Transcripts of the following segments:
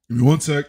Give me one sec.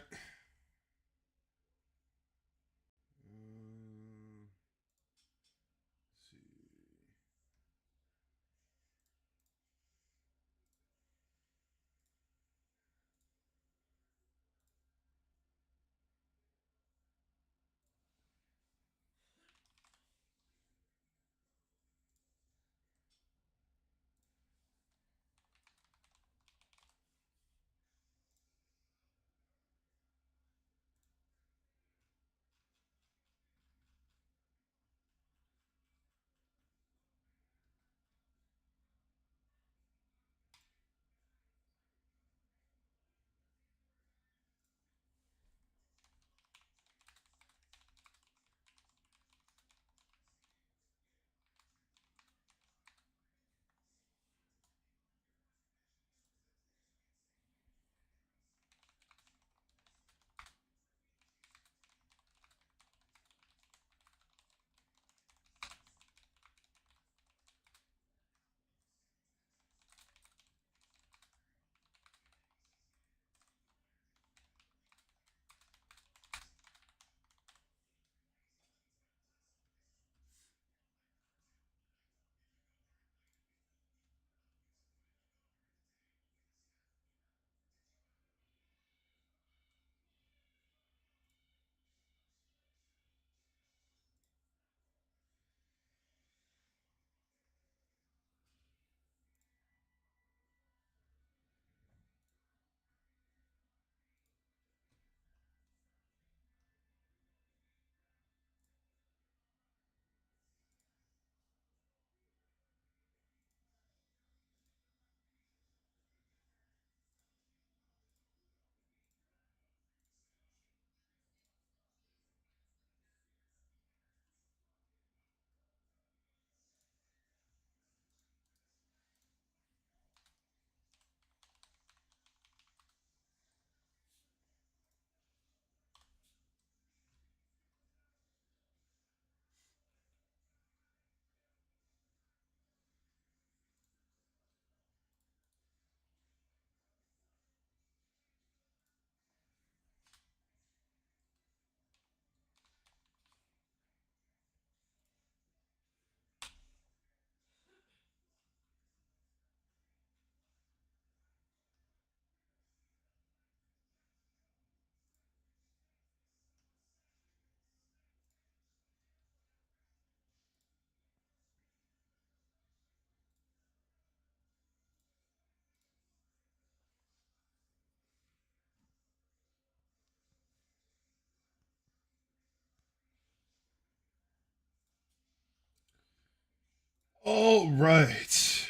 All right.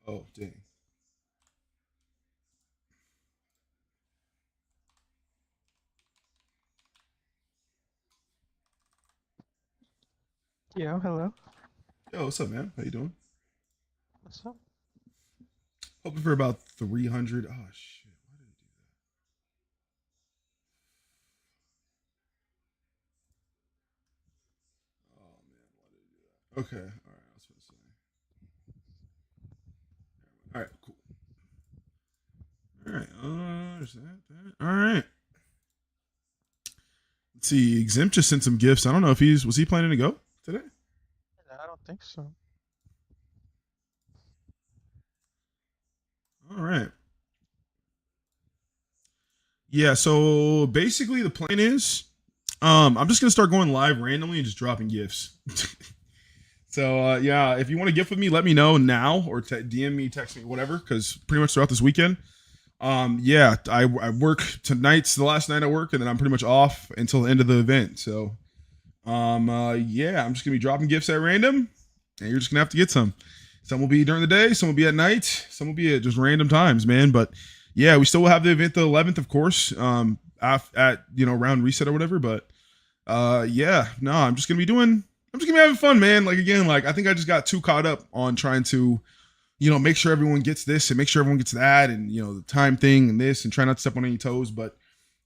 Oh, dang. Yeah, hello. Yo, what's up, man? How you doing? What's up? Hoping for about 300. Oh, shit. Why did I do that? Oh, man. Why did I do that? Okay. All right. I was supposed to say. All right. Cool. All right. There's that. All right. Let's see. Exempt just sent some gifts. I don't know if was he planning to go today? I don't think so. All right. Yeah. So basically, the plan is, I'm just gonna start going live randomly and just dropping gifts. So yeah, if you want to gift with me, let me know now or DM me, text me, whatever. Because pretty much throughout this weekend, yeah, I work tonight's the last night I work, and then I'm pretty much off until the end of the event. So yeah, I'm just gonna be dropping gifts at random, and you're just gonna have to get some. Some will be during the day, some will be at night, some will be at just random times, man. But yeah, we still will have the event the 11th, of course, at round reset or whatever. But yeah, no, I'm just gonna be having fun, man. Like again, like I think I just got too caught up on trying to, make sure everyone gets this and make sure everyone gets that, and the time thing and this, and try not to step on any toes. But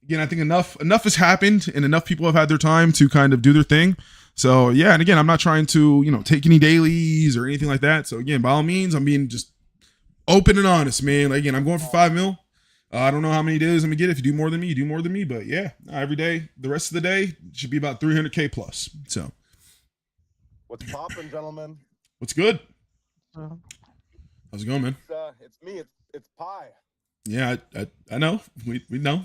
again, I think enough has happened, and enough people have had their time to kind of do their thing. So yeah, and again, I'm not trying to take any dailies or anything like that. So again, by all means, I'm being just open and honest, man. Like again, I'm going for 5 mil. I don't know how many days I'm gonna get. If you do more than me, you do more than me. But yeah, every day, the rest of the day should be about 300K plus. So What's poppin', gentlemen? what's good? So, How's it going, man? It's me. It's Pie. Yeah, I know. We know.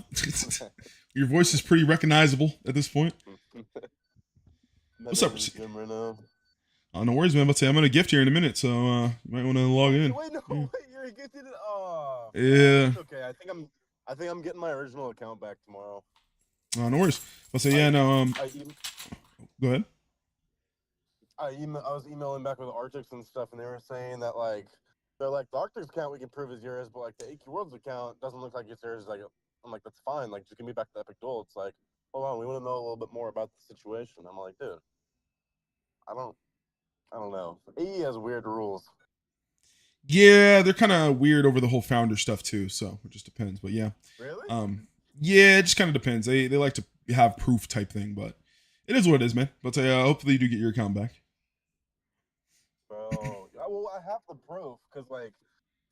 Your voice is pretty recognizable at this point. What's up? In the gym right now. Oh, no worries, man. I'm about to say I'm gonna gift here in a minute, so you might want to log in. Wait, no, Yeah. wait, you're gifted it. Oh, Yeah. it's okay. I think I'm getting my original account back tomorrow. Oh, no worries. I'll say yeah. No. Go ahead. I was emailing back with Arctics and stuff, and they were saying that they're like the Arctics account we can prove is yours, but like the AQ Worlds account doesn't look like it's yours. Like I'm like, that's fine. Like just give me back the Epic Duel. It's like, hold on, we want to know a little bit more about the situation. I'm like, dude, I don't know. AE has weird rules. Yeah, they're kind of weird over the whole founder stuff too. So it just depends. But yeah. Really? Yeah, it just kind of depends. They like to have proof type thing, but it is what it is, man. But hopefully you do get your account back. Bro, well, I have the proof because like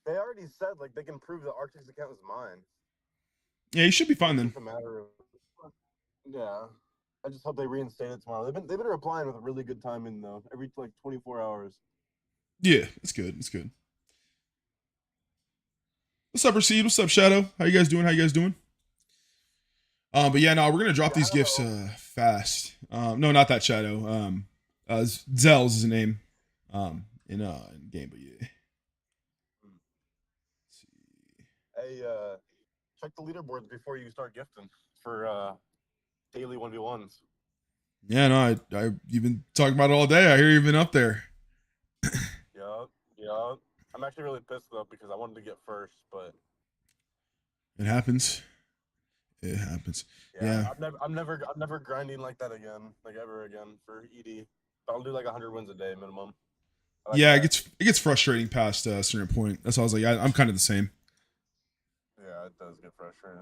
they already said like they can prove the Arctics account is mine. Yeah, you should be fine then. It's just a matter of yeah. I just hope they reinstate it tomorrow. They've been replying with a really good timing though. Every like 24 hours. Yeah, it's good. It's good. What's up, Proceed? What's up, Shadow? How you guys doing? But yeah, no, we're gonna drop these gifts fast. No, not that Shadow. Zell's is the name. In game, but yeah. Let's see. Hey, check the leaderboards before you start gifting for daily 1v1s. Yeah, no, you've been talking about it all day. I hear you've been up there. Yeah. I'm actually really pissed though because I wanted to get first, but It happens. It happens. Yeah. I'm never grinding like that again, like ever again for ED. But I'll do like 100 wins a day minimum. Like yeah, that. it gets frustrating past a certain point. That's why I was like, I'm kind of the same. Yeah, it does get frustrating.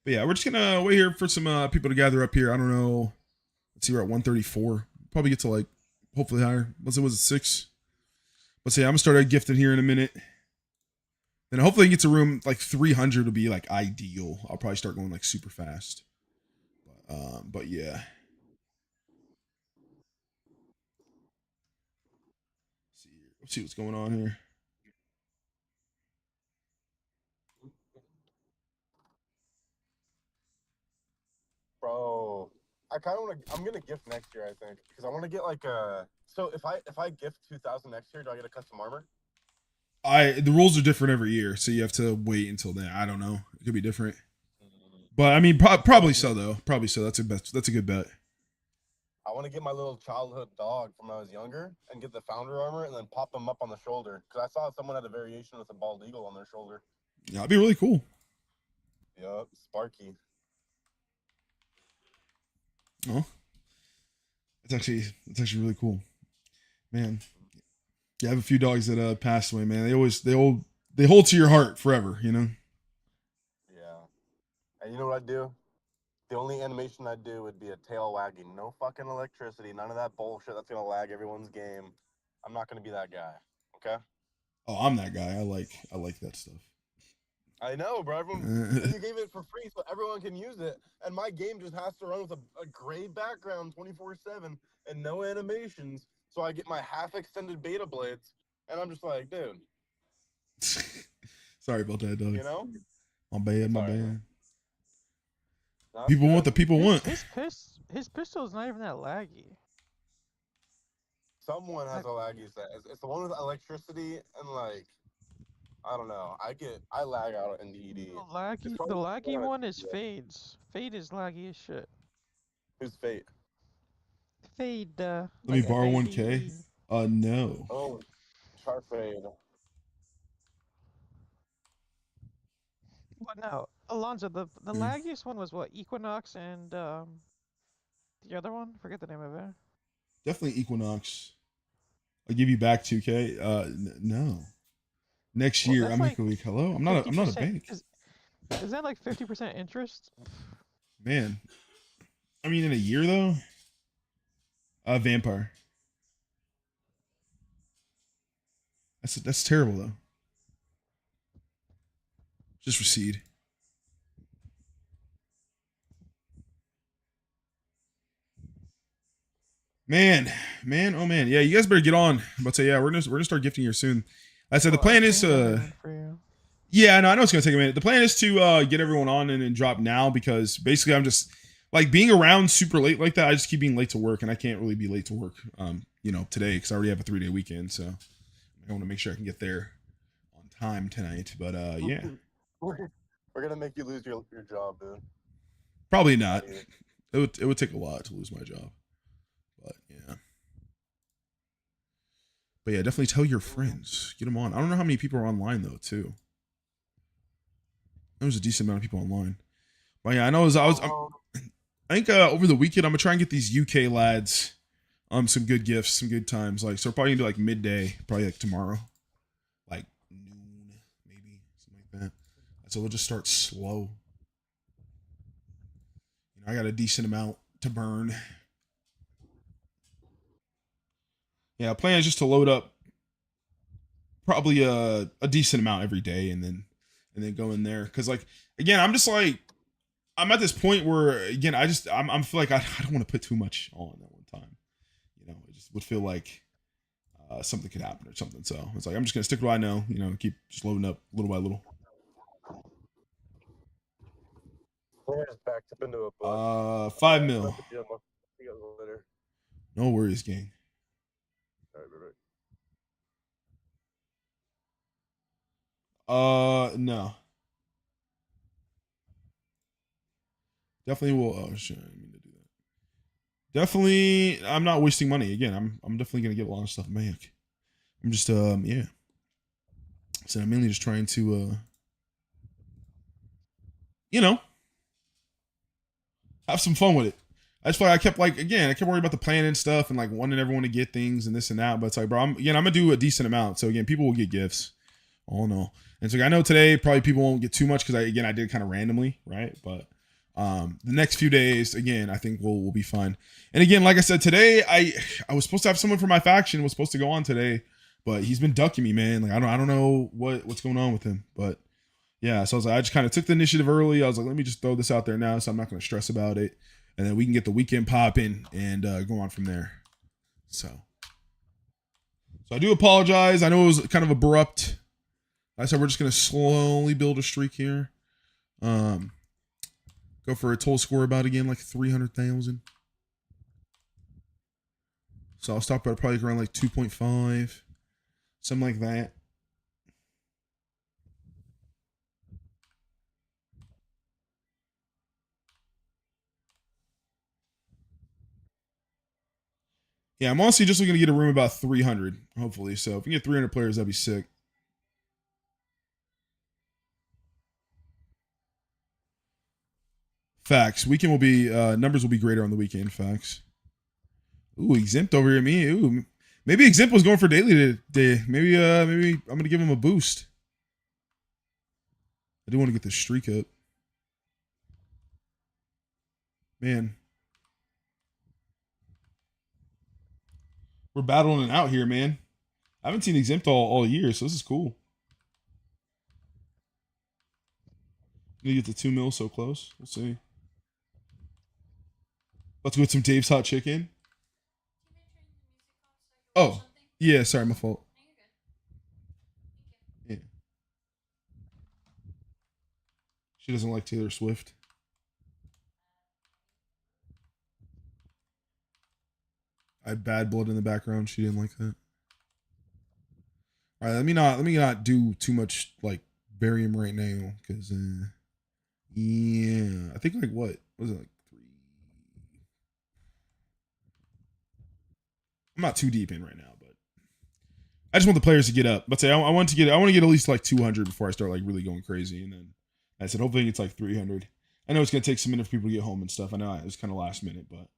But yeah, we're just gonna wait here for some people to gather up here. I don't know. Let's see, we're at 134. Probably get to like hopefully higher. Was it 6? Let's see. I'm gonna start a gifting here in a minute. Then hopefully get to room like 300 will be like ideal. I'll probably start going like super fast. But yeah. Let's see what's going on here. Bro, I kind of want to. I'm gonna gift next year, I think, because I want to get like a. So if I gift 2,000 next year, do I get a custom armor? The rules are different every year, so you have to wait until then. I don't know. It could be different. But I mean, probably so though. Probably so. That's a good bet. I want to get my little childhood dog from when I was younger and get the founder armor and then pop them up on the shoulder. Because I saw someone had a variation with a bald eagle on their shoulder. Yeah, that'd be really cool. Yup, Sparky. Oh, it's actually really cool, man. Yeah, I have a few dogs that passed away, man. They hold to your heart forever, you know. Yeah, and you know what I'd do? The only animation I'd do would be a tail wagging. No fucking electricity. None of that bullshit that's gonna lag everyone's game. I'm not gonna be that guy. Okay. Oh, I'm that guy. I like that stuff. I know, bro. You gave it for free so everyone can use it, and my game just has to run with a gray background 24/7 and no animations, so I get my half extended beta blades, and I'm just like, dude. Sorry about that, dog. You know? My bad. No, People want the people want. His pistol's not even that laggy. Someone has a laggy set. It's the one with electricity and like, I don't know. I lag out in DD. The laggy one is Fade's. Fade is laggy as shit. Who's Fate? Fade. Let me borrow 1K. No. Oh, Sharp Fade. What now? Alonzo, the laggiest one was what? Equinox and the other one? Forget the name of it. Definitely Equinox. I'll give you back 2K. No. Next year, I'm like, hello. I'm not a bank. Is that like 50% interest? Man, I mean, in a year though. Vampire. That's terrible though. Just recede. Man, oh man, yeah, you guys better get on. I'm about to say, yeah, we're gonna start gifting here soon. I said the Well, I plan is pinged everyone for you. yeah, no, I know it's gonna take a minute. The plan is to get everyone on and drop now because basically I'm just like being around super late like that. I just keep being late to work and I can't really be late to work. Today because I already have a 3-day weekend, so I want to make sure I can get there on time tonight. But yeah, We're gonna make you lose your job, dude. probably not. It would take a lot to lose my job, but yeah. But yeah, definitely tell your friends. Get them on. I don't know how many people are online though, too. There's a decent amount of people online. But yeah, I know. I think over the weekend I'm gonna try and get these UK lads some good gifts, some good times. Like so, we're probably gonna do like midday, probably like tomorrow, like noon, maybe something like that. So we'll just start slow. I got a decent amount to burn. Yeah, plan is just to load up probably a decent amount every day and then go in there. Cause like again, I'm just like I'm at this point where again I'm feel like I don't want to put too much on at one time. It just would feel like something could happen or something. So it's like I'm just gonna stick to what I know, keep just loading up little by little. We're just backed up into a bush. 5 mil. See you guys later. No worries, gang. All right, No. Definitely will. Oh shit, I didn't mean to do that. Definitely, I'm not wasting money. Again, I'm definitely gonna get a lot of stuff back. I'm just yeah. So I'm mainly just trying to have some fun with it. That's why I kept I kept worrying about the plan and stuff and like wanting everyone to get things and this and that. But it's like, bro, I'm gonna do a decent amount. So again, people will get gifts. All in all. And so I know today probably people won't get too much because I did kind of randomly, right? But the next few days, again, I think we'll be fine. And again, like I said, today I was supposed to have someone from my faction was supposed to go on today, but he's been ducking me, man. Like I don't know what's going on with him. But yeah, so I was like, I just kind of took the initiative early. I was like, let me just throw this out there now, so I'm not gonna stress about it. And then we can get the weekend popping and go on from there. So I do apologize. I know it was kind of abrupt. I said we're just gonna slowly build a streak here. Go for a total score about again like 300,000. So I'll stop at probably around like 2.5, something like that. Yeah, I'm honestly just looking to get a room about 300, hopefully. So if we get 300 players, that'd be sick. Facts. Weekend will be numbers will be greater on the weekend. Facts. Ooh, exempt over here. Me. Ooh, maybe exempt was going for daily today. Maybe I'm gonna give him a boost. I do want to get this streak up. Man, we're battling it out here, man. I haven't seen exempt all year, so this is cool. You get the 2 mil so close. We'll see. Let's go with some Dave's hot chicken. Oh, yeah. Sorry, my fault. Yeah. She doesn't like Taylor Swift. I had bad blood in the background. She didn't like that. All right, let me not do too much like bury him right now because yeah, I think like what was it like 3? I'm not too deep in right now, but I just want the players to get up. But say I want to get at least like 200 before I start like really going crazy, and then I said hopefully it's like 300. I know it's gonna take some minute for people to get home and stuff. I know it was kind of last minute, but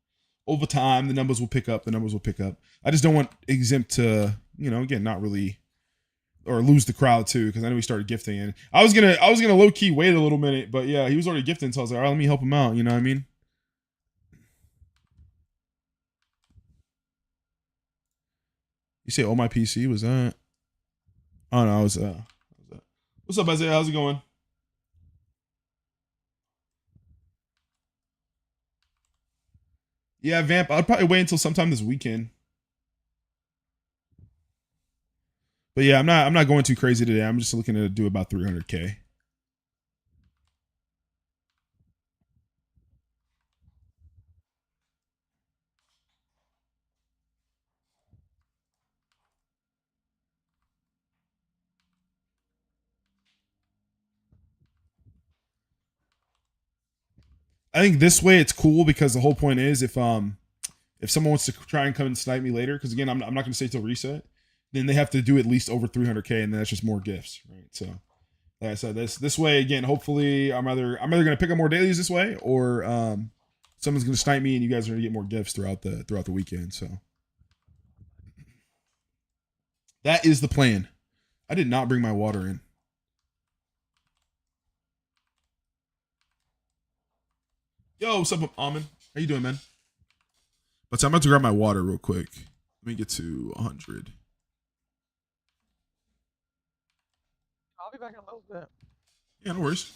over time the numbers will pick up. The numbers will pick up. I just don't want exempt to again not really or lose the crowd too because I know he started gifting and I was gonna low key wait a little minute, but yeah he was already gifting, so I was like, all right, let me help him out. You know what I mean? You say, oh my PC was that? Oh no, I was what's up, Isaiah? How's it going? Yeah, Vamp. I'd probably wait until sometime this weekend. But yeah, I'm not going too crazy today. I'm just looking to do about 300K. I think this way it's cool because the whole point is if someone wants to try and come and snipe me later, because again I'm not going to stay till reset, then they have to do at least over 300K, and then that's just more gifts, right? So like I said, this way again, hopefully I'm either going to pick up more dailies this way, or someone's going to snipe me and you guys are going to get more gifts throughout the weekend. So that is the plan. I did not bring my water in. Yo, what's up, Almond? How you doing, man? But I'm about to grab my water real quick. Let me get to 100. I'll be back in a little bit. Yeah, no worries.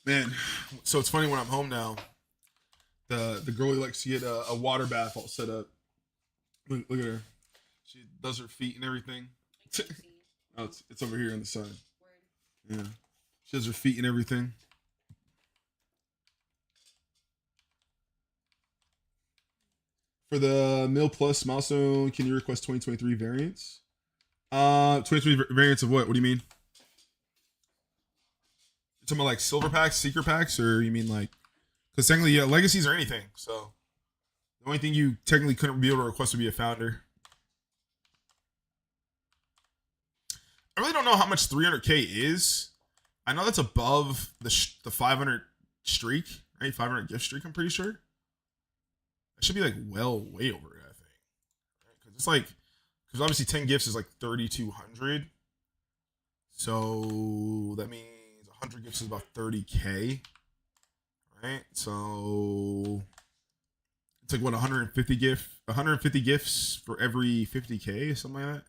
Man, so it's funny when I'm home now. The girlie likes to get a water bath all set up. Look at her. She does her feet and everything. Oh, it's over here on the side. Yeah. She does her feet and everything. For the Mil Plus milestone, can you request 2023 variants? 2023 variants of what? What do you mean? You're talking about like silver packs, secret packs, or you mean like? Because technically, yeah, legacies or anything. So the only thing you technically couldn't be able to request would be a founder. I really don't know how much 300K is. I know that's above the 500 streak, right? 500 gift streak. I'm pretty sure. It should be like way over it. I think. Because it's like, because obviously 10 gifts is like 3,200. So that means 100 gifts is about 30K. Right, so it's like what 150 gifts for every 50K, something like that.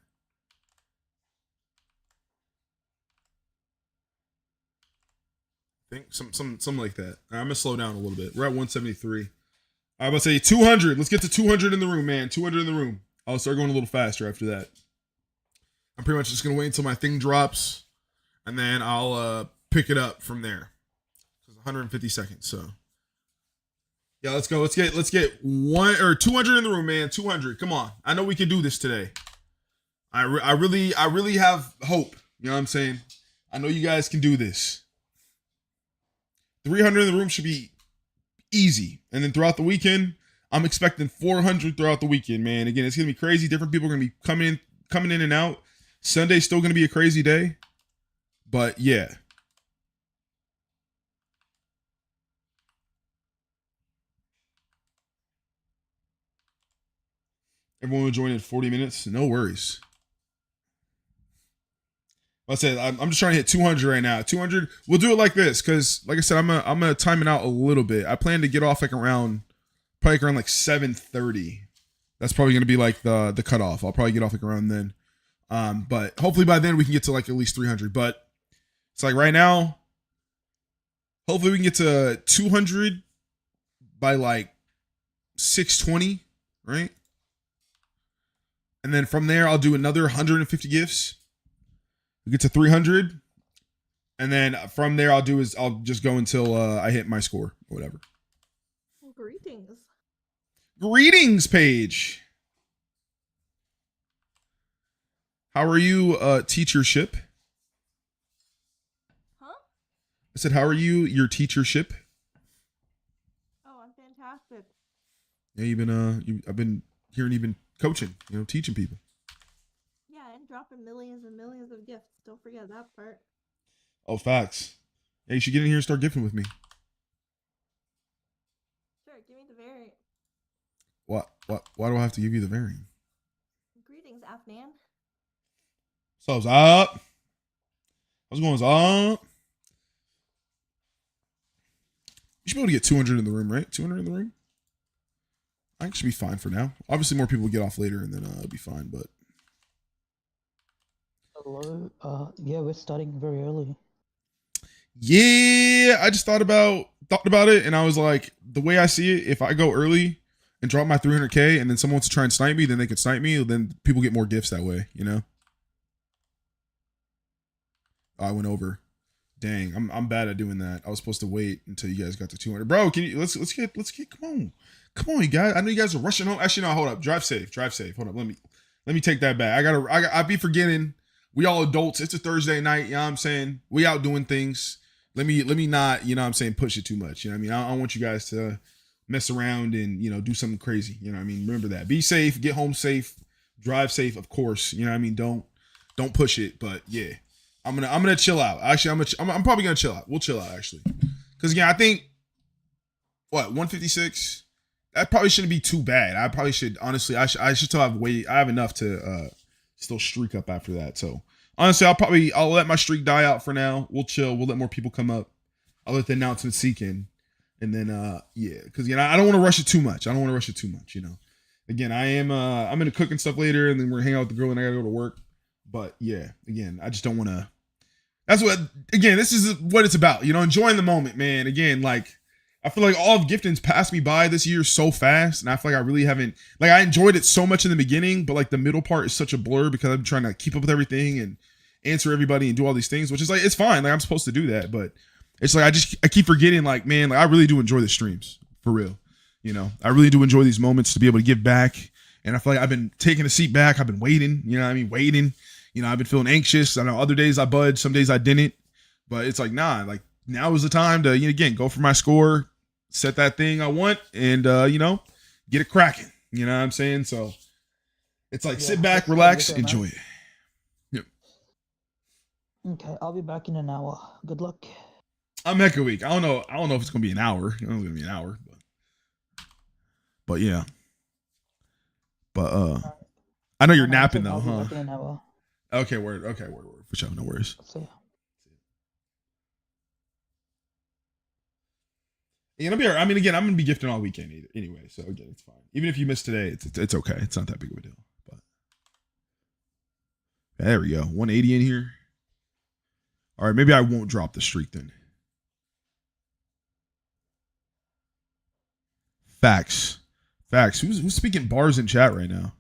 I think something like that. I'm gonna slow down a little bit. We're at 173. I'm about to say 200. Let's get to 200 in the room, man. 200 in the room. I'll start going a little faster after that. I'm pretty much just gonna wait until my thing drops, and then I'll pick it up from there. It's 150 seconds, so. Yeah, let's go. Let's get 1 or 200 in the room, man. 200. Come on. I know we can do this today. I really have hope. You know what I'm saying? I know you guys can do this. 300 in the room should be easy. And then throughout the weekend, I'm expecting 400 throughout the weekend, man. Again, it's going to be crazy. Different people are going to be coming in and out. Sunday's still going to be a crazy day. But yeah. Everyone will join in 40 minutes. No worries. Like I said, I'm just trying to hit 200 right now. 200. We'll do it like this because, like I said, I'm gonna time it out a little bit. I plan to get off probably around like 7:30. That's probably gonna be like the cutoff. I'll probably get off like around then. But hopefully by then we can get to like at least 300. But it's like right now, hopefully we can get to 200 by like 6:20, right? And then from there, I'll do another 150 gifts. We get to 300. And then from there, I'll just go until I hit my score or whatever. Well, greetings. Greetings, Paige. How are you, teachership? Huh? I said, how are you, your teachership? Oh, I'm fantastic. Yeah, I've been hearing you've been coaching, teaching people. Yeah, and dropping millions and millions of gifts. Don't forget that part. Oh, facts. Hey, you should get in here and start gifting with me. Sure, Give me the variant. Why do I have to give you the variant? Greetings, Afnan. So what's up? What's going on? You should be able to get 200 in the room, right? 200 in the room? I think it should be fine for now. Obviously, more people will get off later, and then it'll be fine, but... Hello. Yeah, we're starting very early. Yeah, I just thought about it, and I was like, the way I see it, if I go early and drop my 300K, and then someone wants to try and snipe me, then they can snipe me, then people get more gifts that way, you know? I went over. Dang, I'm bad at doing that. I was supposed to wait until you guys got to 200. Bro, can you let's get come on, you guys. I know you guys are rushing home. Actually, no, hold up. Drive safe. Hold up. Let me take that back. I be forgetting. We all adults. It's a Thursday night. You know what I'm saying? We out doing things. Let me not, you know what I'm saying, push it too much. You know what I mean? I don't want you guys to mess around and, you know, do something crazy. You know what I mean? Remember that. Be safe, get home safe, drive safe, of course. You know what I mean? Don't push it, but yeah. I'm gonna chill out. Actually, I'm probably gonna chill out. We'll chill out actually, because again, I think 156. That probably shouldn't be too bad. I probably should honestly. I should still have I have enough to still streak up after that. So honestly, I'll let my streak die out for now. We'll chill. We'll let more people come up. I'll let the announcement seek in, and then yeah, because again, I don't want to rush it too much. You know, again, I'm gonna cook and stuff later, and then we're hang out with the girl, and I gotta go to work. But yeah, again, I just don't want to. That's what, again, this is what it's about, you know, enjoying the moment, man. Again, like, I feel like all of giftings passed me by this year so fast, and I feel like I really haven't, like, I enjoyed it so much in the beginning, but like the middle part is such a blur because I've been trying to keep up with everything and answer everybody and do all these things, which is like, it's fine, like, I'm supposed to do that, but it's like, I keep forgetting, like, man, like, I really do enjoy the streams, for real, you know, I really do enjoy these moments to be able to give back, and I feel like I've been taking a seat back, I've been waiting, you know what I mean, waiting. You know, I've been feeling anxious. I know other days I budged, some days I didn't. But it's like, nah, like now is the time to, you know, again, go for my score, set that thing I want, and, you know, get it cracking. You know what I'm saying? So it's like, sit back, relax, enjoy it. Yep. Okay, I'll be back in an hour. Good luck. I'm Mecha Week. I don't know if it's going to be an hour. I don't know if it's going to be an hour. But yeah. But, I know you're napping though, huh? I'll be back in an hour. Okay, word. For sure, no worries. So, You're gonna be alright. I mean, again, I'm gonna be gifting all weekend anyway, so again, it's fine. Even if you miss today, it's okay. It's not that big of a deal. But there we go. 180 in here. All right, maybe I won't drop the streak then. Facts. Who's speaking bars in chat right now?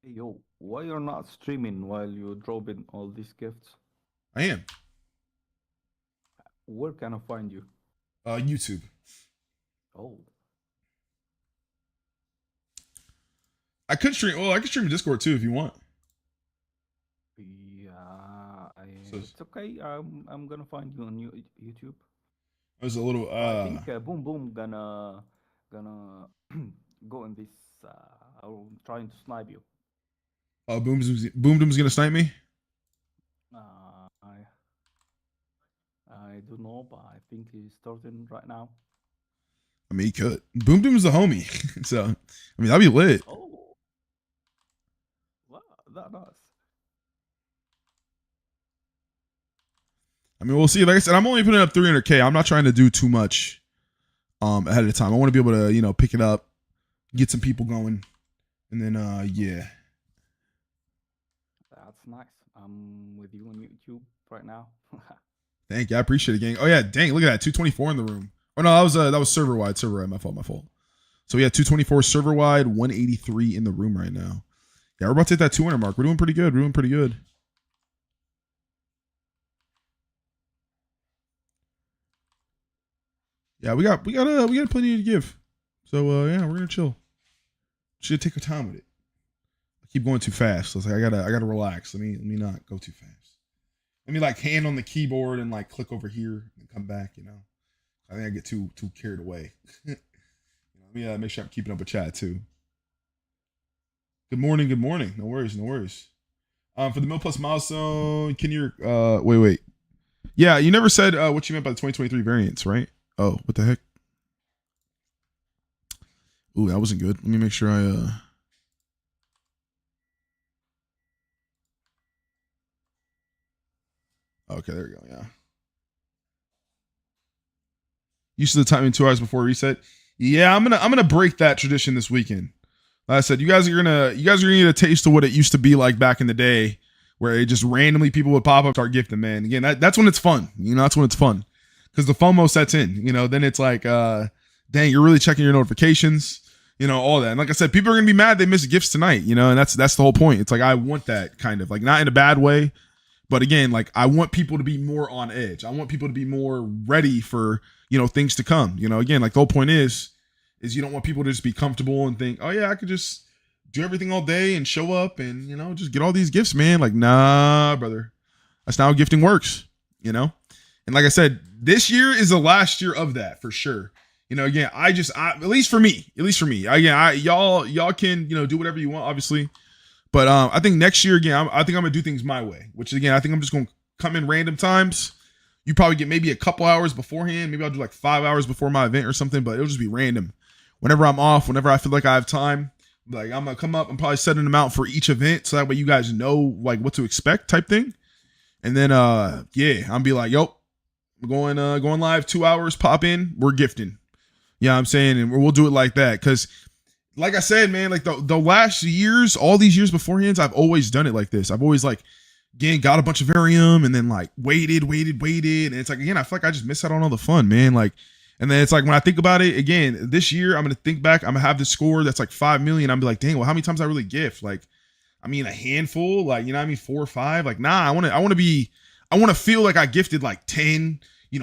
Hey, yo, why you're not streaming while you're dropping all these gifts? I am. Where can I find you? YouTube. Oh, I could stream. Well, I could stream Discord too if you want. yeah, So- it's okay. I'm gonna find you on YouTube. There's a little. I think Boom Boom gonna go in this. I'm trying to snipe you. Boom Doom's gonna snipe me. I don't know, but I think he's starting right now. I mean, he could. Boom Doom's the homie, so I mean that'd be lit. Oh, wow, that nice. I mean, we'll see. Like I said, I'm only putting up 300K. I'm not trying to do too much ahead of time. I want to be able to, you know, pick it up, get some people going, and then yeah. That's nice. I'm with you on YouTube right now. Thank you. I appreciate it, gang. Oh yeah, dang, look at that. 224 in the room. Oh no, that was server wide. My fault. So yeah, 224 server wide, 183 in the room right now. Yeah, we're about to hit that 200 mark. We're doing pretty good. Yeah, we got plenty to give. So yeah, we're gonna chill. Should take our time with it. I keep going too fast. So it's like I gotta relax. Let me not go too fast. Let me like hand on the keyboard and like click over here and come back. You know, I think I get too carried away. Let me make sure I'm keeping up with chat too. Good morning. No worries. For the Mil Plus milestone, can you wait. Yeah, you never said what you meant by the 2023 variants, right? Oh, what the heck? Ooh, that wasn't good. Let me make sure I okay, there we go. Yeah. Used to the timing 2 hours before reset. Yeah, I'm gonna break that tradition this weekend. Like I said, you guys are gonna get a taste of what it used to be like back in the day, where it just randomly people would pop up, start gifting. Man, again, that's when it's fun. You know, that's when it's fun, because the FOMO sets in. You know, then it's like, dang, you're really checking your notifications. You know, all that. And like I said, people are gonna be mad they missed gifts tonight. You know, and that's the whole point. It's like I want that kind of like, not in a bad way, but again, like I want people to be more on edge. I want people to be more ready for, you know, things to come. You know, again, like the whole point is you don't want people to just be comfortable and think, oh yeah, I could just do everything all day and show up and, you know, just get all these gifts, man. Like, nah, brother. That's not how gifting works, you know? And like I said, this year is the last year of that for sure. You know, again, I at least for me, again, y'all can, you know, do whatever you want, obviously. But I think next year, again, I think I'm going to do things my way, which again, I think I'm just going to come in random times. You probably get maybe a couple hours beforehand. Maybe I'll do like 5 hours before my event or something, but it'll just be random. Whenever I'm off, whenever I feel like I have time, like I'm going to come up and probably setting them out for each event. So that way you guys know like what to expect type thing. And then, yeah, I'll be like, yo, we're going live 2 hours, pop in, we're gifting. Yeah, I'm saying, and we'll do it like that. Cause like I said, man, like the last years, all these years beforehand, I've always done it like this. I've always like, again, got a bunch of Varium and then like waited. And it's like, again, I feel like I just miss out on all the fun, man. Like, and then it's like, when I think about it again, this year, I'm going to think back, I'm gonna have this score that's like 5 million. I'm be like, dang, well, how many times I really gift? Like, I mean, a handful, like, you know what I mean? 4 or 5, like, nah, I want to feel like I gifted like 10,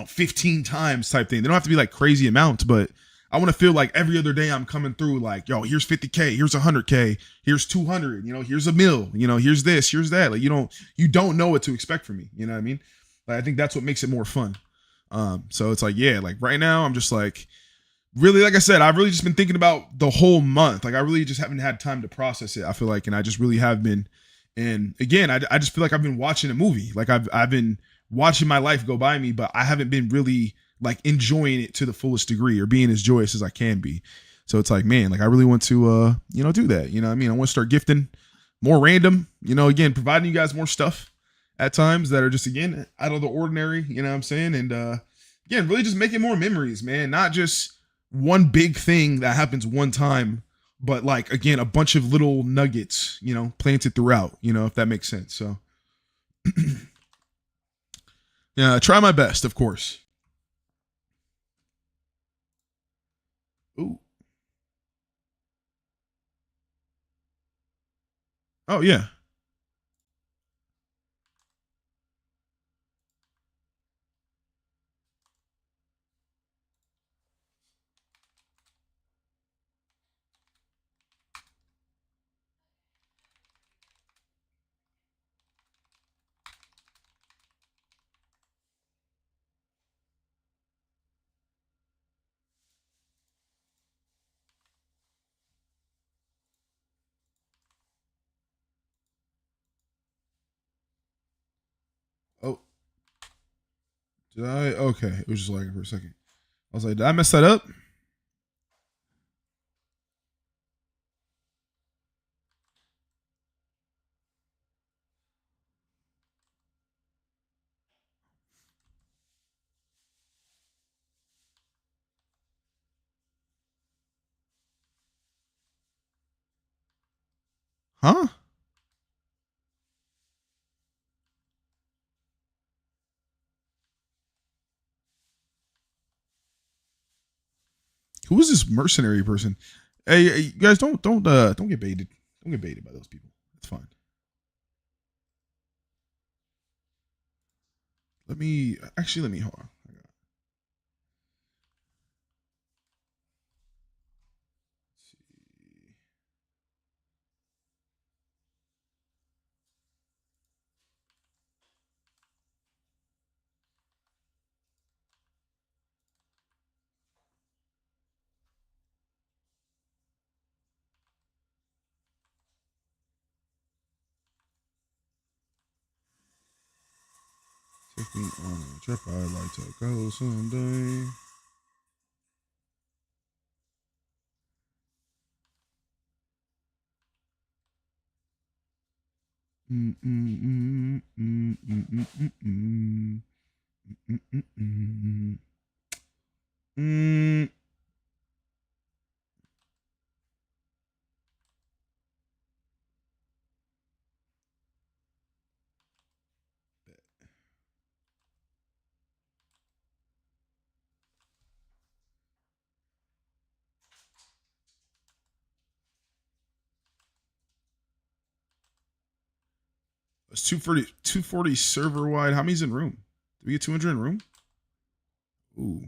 15 times type thing. They don't have to be like crazy amounts, but I want to feel like every other day I'm coming through like, yo, here's 50K, here's 100K, here's 200, here's a mil, here's this, here's that. Like, you don't know what to expect from me. You know what I mean? Like, I think that's what makes it more fun. So it's like, yeah, like right now I'm just like, really, like I said, I've really just been thinking about the whole month. Like I really just haven't had time to process it, I feel like, and I just really have been. And again, I just feel like I've been watching a movie. Like I've been watching my life go by me, but I haven't been really like enjoying it to the fullest degree or being as joyous as I can be. So it's like, man, like I really want to, do that. You know what I mean? I want to start gifting more random, again, providing you guys more stuff at times that are just, again, out of the ordinary, you know what I'm saying? And, again, really just making more memories, man, not just one big thing that happens one time, but like, again, a bunch of little nuggets, planted throughout, if that makes sense. So yeah, try my best, of course. Ooh. Oh yeah. Oh, did I? Okay, it was just lagging for a second. I was like, did I mess that up? Huh? Who is this mercenary person? Hey, you guys, don't get baited. Don't get baited by those people. It's fine. Let me hold on. Take me on a trip I'd like to go someday. Mm, mm, mm, mm, mm, mm, mm, mm. Mm, mm, mm, mm. It's 240 server wide. How many's in room? Do we get 200 in room? Ooh.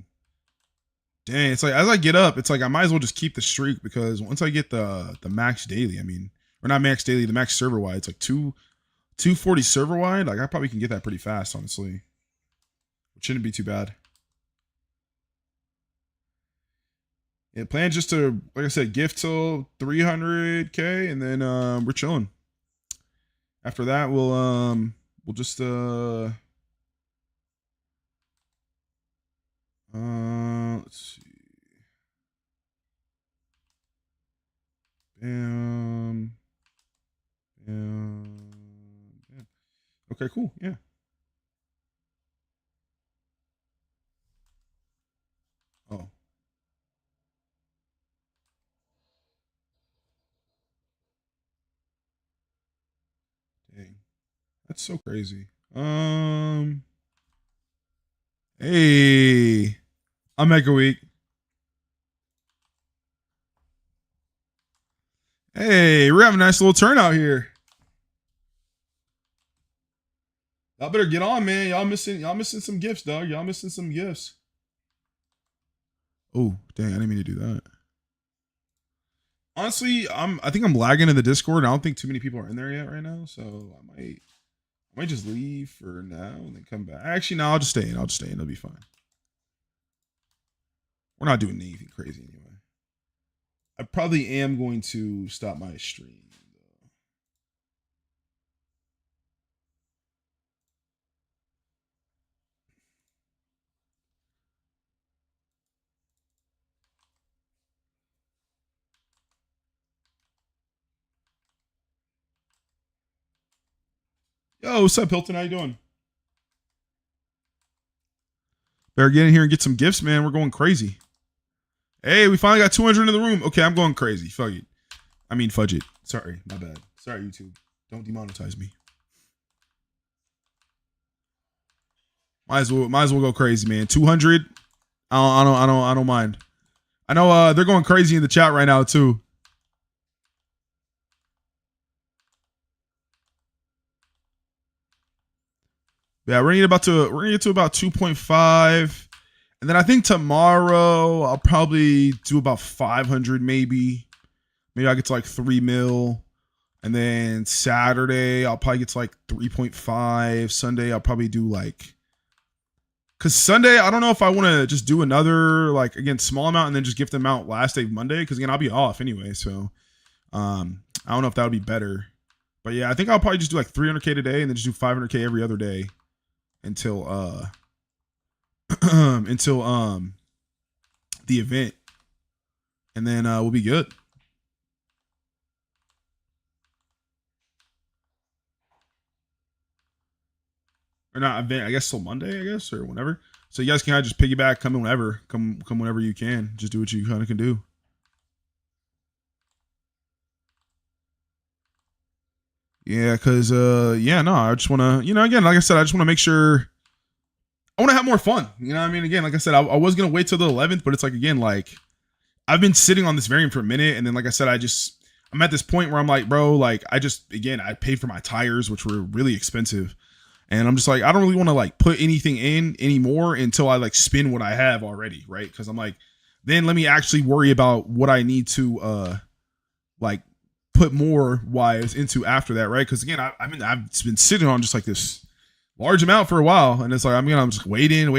Dang, it's like as I get up, it's like I might as well just keep the streak because once I get the max daily, I mean, or not max daily, the max server wide, it's like 240 server wide. Like I probably can get that pretty fast, honestly. It shouldn't be too bad. Yeah, plan just to, like I said, gift till 300k, and then we're chilling. After that, we'll just let's see. Bam. Bam. Bam. Okay, cool. Yeah. Oh. Dang. That's so crazy. Hey. I'm Mega Week. Hey, we're having a nice little turnout here. Y'all better get on, man. Y'all missing some gifts, dog. Y'all missing some gifts. Oh, dang, I didn't mean to do that. Honestly, I think I'm lagging in the Discord. I don't think too many people are in there yet right now, so I might just leave for now and then come back. Actually, no, I'll just stay in. It'll be fine. We're not doing anything crazy anyway. I probably am going to stop my stream. Yo, what's up, Hilton? How you doing? Better get in here and get some gifts, man. We're going crazy. Hey, we finally got 200 in the room. Okay, I'm going crazy. Fuck it. I mean, fudge it. Sorry, my bad. Sorry, YouTube. Don't demonetize me. Might as well go crazy, man. 200. I don't mind. I know they're going crazy in the chat right now too. Yeah, we're gonna get to about 2.5. And then I think tomorrow I'll probably do about 500 maybe. Maybe I'll get to like 3 mil. And then Saturday I'll probably get to like 3.5. Sunday I'll probably do like, because Sunday I don't know if I want to just do another, like, again, small amount and then just gift them out last day of Monday, because again I'll be off anyway. So I don't know if that would be better. But yeah, I think I'll probably just do like 300k today and then just do 500k every other day until until the event, and then we'll be good. Or not event, I guess till Monday, I guess, or whenever. So you guys can kind of just piggyback, come whenever, come whenever you can. Just do what you kind of can do. Yeah, because yeah, no, I just want to, again, like I said, I just want to make sure I want to have more fun. You know what I mean? Again, like I said, I was going to wait till the 11th, but it's like, again, like I've been sitting on this variant for a minute. And then, like I said, I'm at this point where I'm like, bro, like I paid for my tires, which were really expensive. And I'm just like, I don't really want to like put anything in anymore until I like spin what I have already. Right. Cause I'm like, then let me actually worry about what I need to, like put more wise into after that. Right. Cause again, I've been sitting on just like this large amount for a while, and it's like I'm just waiting, but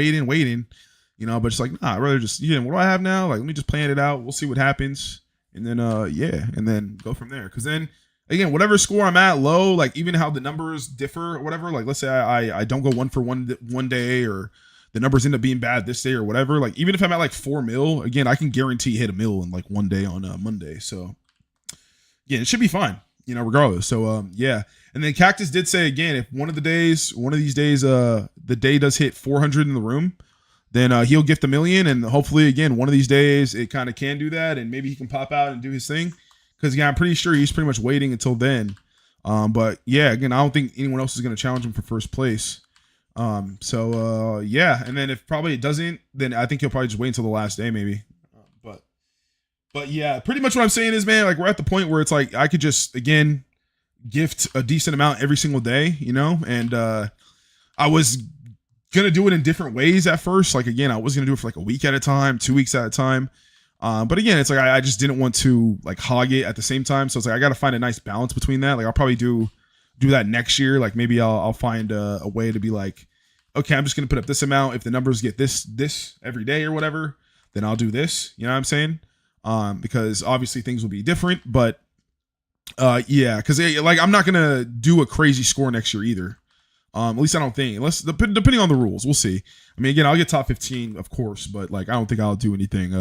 it's like, nah, I'd rather just, what do I have now? Like, let me just plan it out. We'll see what happens, and then and then go from there. Because then again, whatever score I'm at low, like even how the numbers differ or whatever, like let's say I don't go 1 for 1 day, or the numbers end up being bad this day or whatever, like even if I'm at like 4 mil, again, I can guarantee hit a mil in like 1 day on Monday. So yeah, it should be fine. you know, regardless. So yeah. And then Cactus did say again, if one of these days, the day does hit 400 in the room, then he'll gift $1 million, and hopefully again one of these days it kind of can do that, and maybe he can pop out and do his thing. Because yeah, I'm pretty sure he's pretty much waiting until then. But yeah, again, I don't think anyone else is going to challenge him for first place. So yeah, and then if probably it doesn't, then I think he'll probably just wait until the last day maybe. But yeah, pretty much what I'm saying is, man, like we're at the point where it's like I could just again gift a decent amount every single day, you know, and I was gonna do it in different ways at first. Like again, I was gonna do it for like a week at a time, 2 weeks at a time. But again, it's like I just didn't want to like hog it at the same time. So it's like I gotta find a nice balance between that. Like I'll probably do that next year. Like maybe I'll find a way to be like, okay, I'm just gonna put up this amount. If the numbers get this every day or whatever, then I'll do this. You know what I'm saying? Because obviously things will be different, but yeah, because like I'm not gonna do a crazy score next year either. At least I don't think, unless depending on the rules, we'll see. I mean, again, I'll get top 15, of course, but like I don't think I'll do anything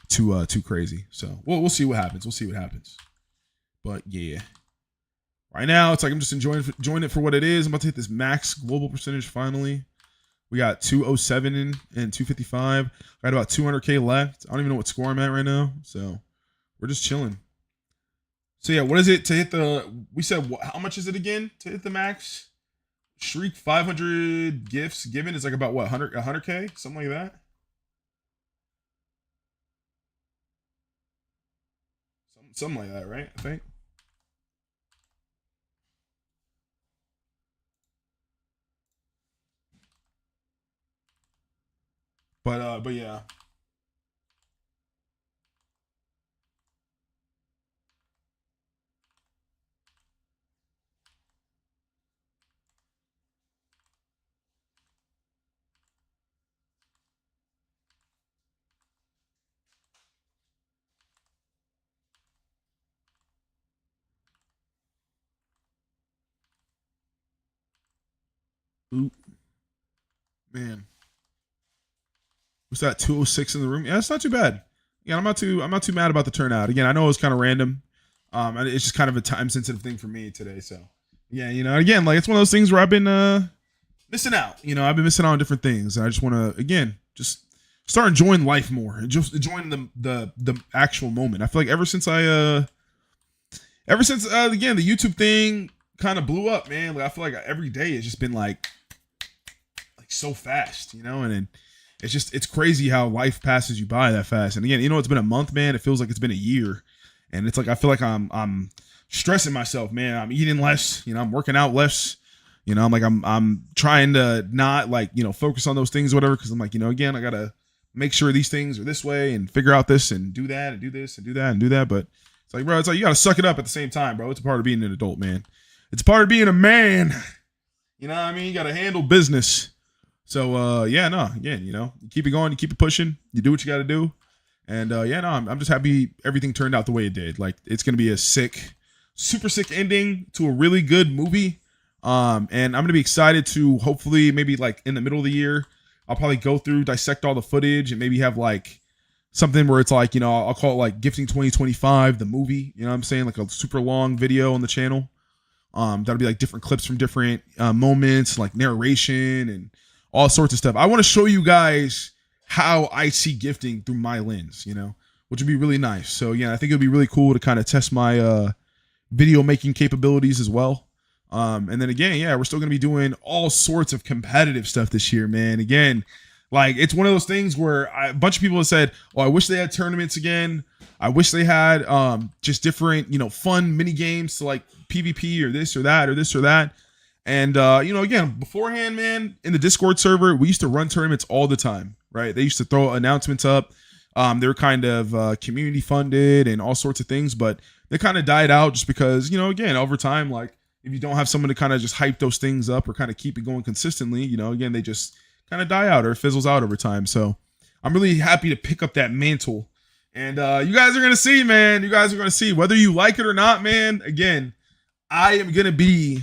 too crazy. So we'll see what happens. We'll see what happens. But yeah, right now it's like I'm just enjoying it for what it is. I'm about to hit this max global percentage finally. We got 207 and 255. I got about 200K left. I don't even know what score I'm at right now. So we're just chilling. So yeah, what is it to hit the? We said how much is it again to hit the max? Shriek 500 gifts given is like about what 100K, something like that. Something like that, right? I think. But yeah. Oop. Man. What's that? 206 in the room? Yeah, it's not too bad. Yeah, I'm not too mad about the turnout. Again, I know it was kind of random. It's just kind of a time sensitive thing for me today. So yeah, you know, again, like it's one of those things where I've been missing out. You know, I've been missing out on different things. And I just want to again just start enjoying life more and just enjoying the actual moment. I feel like ever since again the YouTube thing kind of blew up, man. Like I feel like every day it's just been like so fast, you know, and then it's crazy how life passes you by that fast. And again, you know, it's been a month, man. It feels like it's been a year, and it's like I feel like I'm stressing myself, man. I'm eating less, you know, I'm working out less, you know. I'm like I'm trying to not like, you know, focus on those things or whatever, because I'm like, you know, again, I gotta make sure these things are this way and figure out this and do that and do this and do that and do that. But it's like, bro, it's like you gotta suck it up at the same time, bro. It's a part of being an adult, man. It's part of being a man. You know what I mean? You gotta handle business. So yeah, no, again, you know, you keep it going, you keep it pushing, you do what you got to do, and yeah, no, I'm just happy everything turned out the way it did. Like it's gonna be a super sick ending to a really good movie, and I'm gonna be excited to hopefully maybe like in the middle of the year, I'll probably go through, dissect all the footage, and maybe have like something where it's like, you know, I'll call it like Gifting 2025, the movie. You know what I'm saying? Like a super long video on the channel. That'll be like different clips from different moments, like narration and all sorts of stuff. I want to show you guys how I see gifting through my lens, you know, which would be really nice. So yeah, I think it'd be really cool to kind of test my video making capabilities as well. And then again, yeah, we're still going to be doing all sorts of competitive stuff this year, man. Again, like it's one of those things where a bunch of people have said, oh, I wish they had tournaments again. I wish they had just different, you know, fun mini games to like PvP or this or that or this or that. And, you know, again, beforehand, man, in the Discord server, we used to run tournaments all the time, right? They used to throw announcements up. They were kind of community funded and all sorts of things, but they kind of died out just because, you know, again, over time, like if you don't have someone to kind of just hype those things up or kind of keep it going consistently, you know, again, they just kind of die out or fizzles out over time. So I'm really happy to pick up that mantle. And you guys are going to see, man. You guys are going to see whether you like it or not, man. Again, I am going to be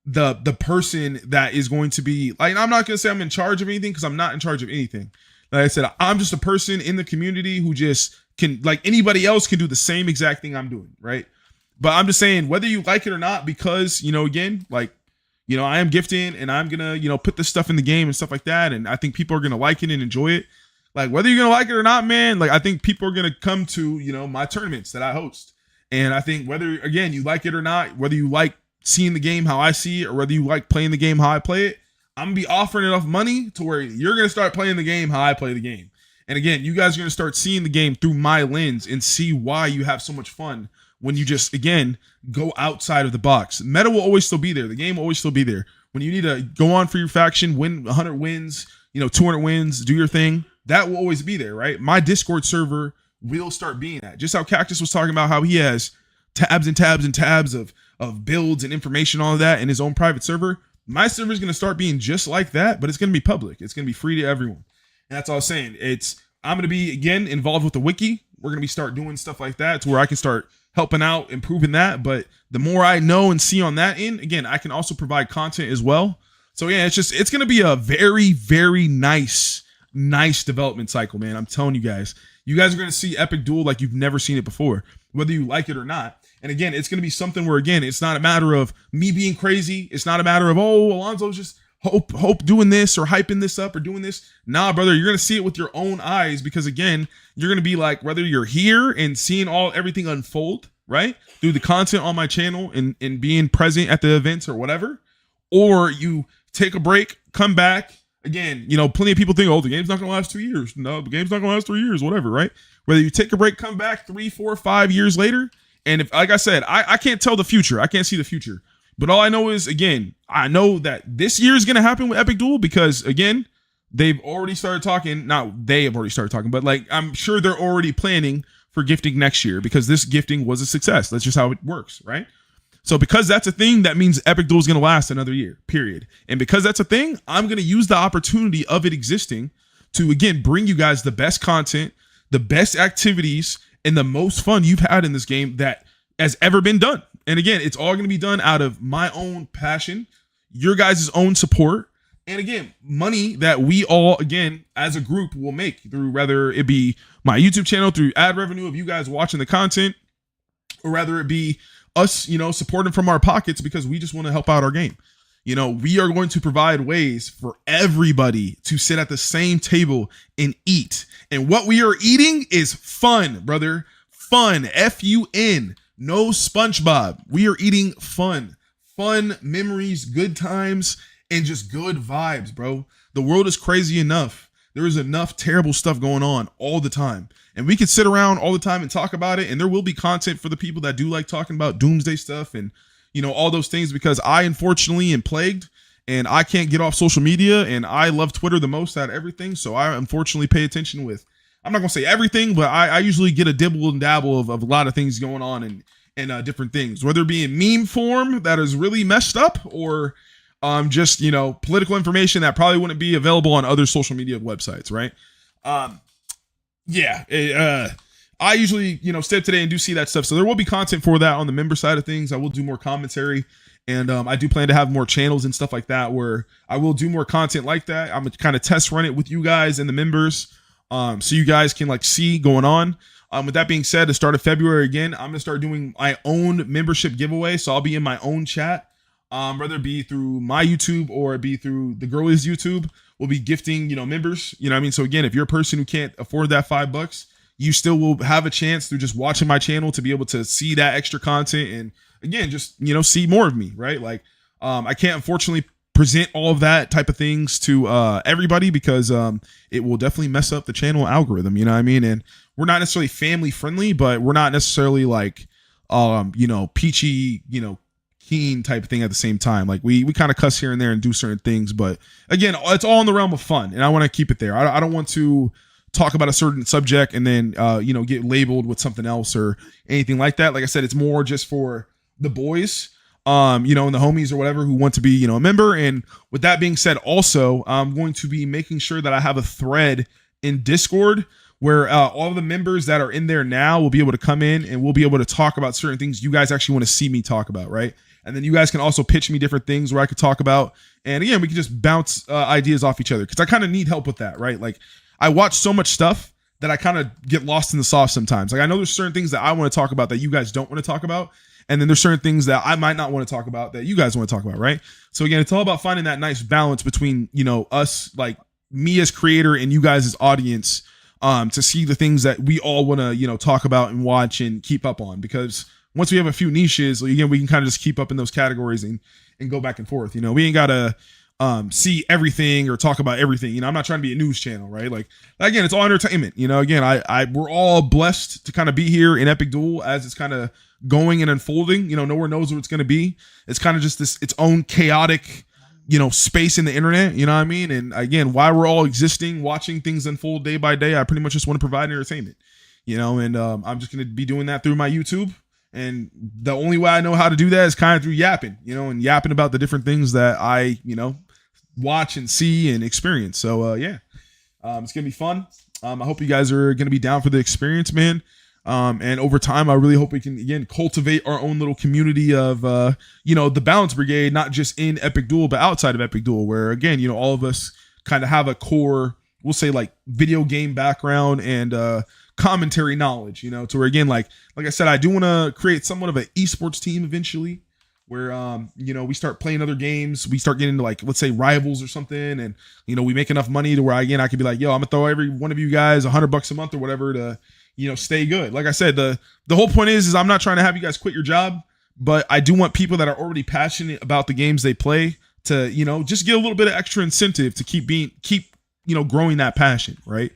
the person that is going to be like, I'm not going to say I'm in charge of anything because I'm not in charge of anything. Like I said, I'm just a person in the community who just can, like anybody else can do the same exact thing I'm doing, right? But I'm just saying, whether you like it or not, because, you know, again, like, you know, I am gifting and I'm going to, you know, put this stuff in the game and stuff like that. And I think people are going to like it and enjoy it. Like, whether you're going to like it or not, man, like, I think people are going to come to, you know, my tournaments that I host. And I think whether, again, you like it or not, whether you like seeing the game how I see it, or whether you like playing the game how I play it, I'm going to be offering enough money to where you're going to start playing the game how I play the game. And again, you guys are going to start seeing the game through my lens and see why you have so much fun when you just, again, go outside of the box. Meta will always still be there. The game will always still be there. When you need to go on for your faction, win 100 wins, you know, 200 wins, do your thing, that will always be there, right? My Discord server will start being that. Just how Cactus was talking about how he has tabs and tabs and tabs of builds and information, all of that in his own private server. My server is going to start being just like that, but it's going to be public. It's going to be free to everyone. And that's all I'm saying. I'm going to be, again, involved with the wiki. We're going to be start doing stuff like that to where I can start helping out, improving that. But the more I know and see on that end, again, I can also provide content as well. So yeah, it's going to be a very, very nice development cycle, man. I'm telling you guys are going to see Epic Duel like you've never seen it before, whether you like it or not. And again, it's going to be something where, again, it's not a matter of me being crazy. It's not a matter of, oh, Alonzo's just hope doing this or hyping this up or doing this. Nah, brother, you're going to see it with your own eyes, because again, you're going to be like, whether you're here and seeing everything unfold, right, through the content on my channel and being present at the events or whatever, or you take a break, come back. Again, you know, plenty of people think, oh, the game's not going to last 2 years. No, the game's not going to last 3 years, whatever, right? Whether you take a break, come back 3, 4, 5 years later. And if, like I said, I can't tell the future. I can't see the future. But all I know is, again, I know that this year is going to happen with Epic Duel because, again, they've already started talking. Not they have already started talking, but like I'm sure they're already planning for gifting next year because this gifting was a success. That's just how it works, right? So because that's a thing, that means Epic Duel is going to last another year, period. And because that's a thing, I'm going to use the opportunity of it existing to, again, bring you guys the best content, the best activities, and the most fun you've had in this game that has ever been done. And again, it's all going to be done out of my own passion, your guys' own support, and again, money that we all, again, as a group will make through, whether it be my YouTube channel, through ad revenue of you guys watching the content, or whether it be us, you know, supporting from our pockets because we just want to help out our game. You know, we are going to provide ways for everybody to sit at the same table and eat. And what we are eating is fun, brother. Fun. F-U-N. No SpongeBob. We are eating fun memories, good times, and just good vibes, bro. The world is crazy enough. There is enough terrible stuff going on all the time. And we could sit around all the time and talk about it. And there will be content for the people that do like talking about doomsday stuff and, you know, all those things, because I unfortunately am plagued and I can't get off social media, and I love Twitter the most out of everything. So I unfortunately pay attention with, I'm not going to say everything, but I usually get a dibble and dabble of a lot of things going on and different things, whether it be in meme form that is really messed up or just, you know, political information that probably wouldn't be available on other social media websites, right? I usually, you know, stay up today and do see that stuff. So there will be content for that on the member side of things. I will do more commentary, and I do plan to have more channels and stuff like that where I will do more content like that. I'm gonna kind of test run it with you guys and the members, so you guys can like see going on. With that being said, the start of February again, I'm gonna start doing my own membership giveaway. So I'll be in my own chat, whether it be through my YouTube or it be through the Girlies YouTube. We'll be gifting, you know, members. You know what I mean? So again, if you're a person who can't afford that $5, you still will have a chance through just watching my channel to be able to see that extra content and, again, just, you know, see more of me, right? Like, I can't unfortunately present all of that type of things to everybody because it will definitely mess up the channel algorithm, you know what I mean? And we're not necessarily family friendly, but we're not necessarily like, you know, peachy, you know, keen type of thing at the same time. Like we kind of cuss here and there and do certain things, but again, it's all in the realm of fun, and I want to keep it there. I don't want to talk about a certain subject and then you know, get labeled with something else or anything like that. Like I said, it's more just for the boys, you know, and the homies or whatever who want to be, you know, a member. And with that being said, also I'm going to be making sure that I have a thread in Discord where all of the members that are in there now will be able to come in and we'll be able to talk about certain things you guys actually want to see me talk about, right? And then you guys can also pitch me different things where I could talk about. And again, we can just bounce ideas off each other because I kind of need help with that, right? Like I watch so much stuff that I kind of get lost in the sauce sometimes. Like I know there's certain things that I want to talk about that you guys don't want to talk about. And then there's certain things that I might not want to talk about that you guys want to talk about, right? So again, it's all about finding that nice balance between, you know, us, like me as creator and you guys as audience, to see the things that we all want to, you know, talk about and watch and keep up on. Because once we have a few niches, again, we can kind of just keep up in those categories and go back and forth. You know, we ain't gotta see everything or talk about everything. You know, I'm not trying to be a news channel, right? Like again, it's all entertainment. You know, again, we're all blessed to kind of be here in Epic Duel as it's kind of going and unfolding. You know, nowhere knows what it's going to be. It's kind of just its own chaotic, you know, space in the internet. You know what I mean? And again, while we're all existing, watching things unfold day by day, I pretty much just want to provide entertainment. You know, and I'm just going to be doing that through my YouTube. And the only way I know how to do that is kind of through yapping, you know, and yapping about the different things that I, you know, watch and see and experience. So yeah, it's gonna be fun. I hope you guys are gonna be down for the experience, man. And over time, I really hope we can again cultivate our own little community of you know, the Balance Brigade, not just in Epic Duel but outside of Epic Duel, where again, you know, all of us kind of have a core, we'll say like video game background and commentary knowledge, you know, to where again, like I said, I do want to create somewhat of an esports team eventually, where you know, we start playing other games, we start getting into like, let's say rivals or something, and you know, we make enough money to where I could be like, yo, I'm gonna throw every one of you guys $100 a month or whatever to, you know, stay good. Like I said, the whole point is I'm not trying to have you guys quit your job, but I do want people that are already passionate about the games they play to, you know, just get a little bit of extra incentive to keep you know, growing that passion, right?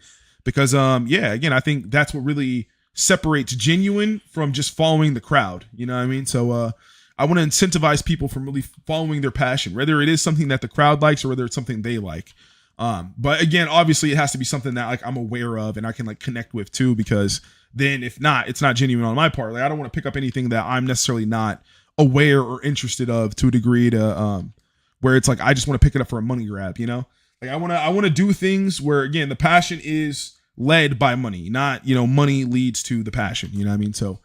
Because yeah, again, I think that's what really separates genuine from just following the crowd. You know what I mean? So I want to incentivize people from really following their passion, whether it is something that the crowd likes or whether it's something they like. But again, obviously it has to be something that like I'm aware of and I can like connect with too, because then if not, it's not genuine on my part. Like I don't want to pick up anything that I'm necessarily not aware or interested of to a degree to where it's like I just want to pick it up for a money grab, you know? Like I want to do things where again the passion is led by money, not, you know, money leads to the passion, you know what I mean? So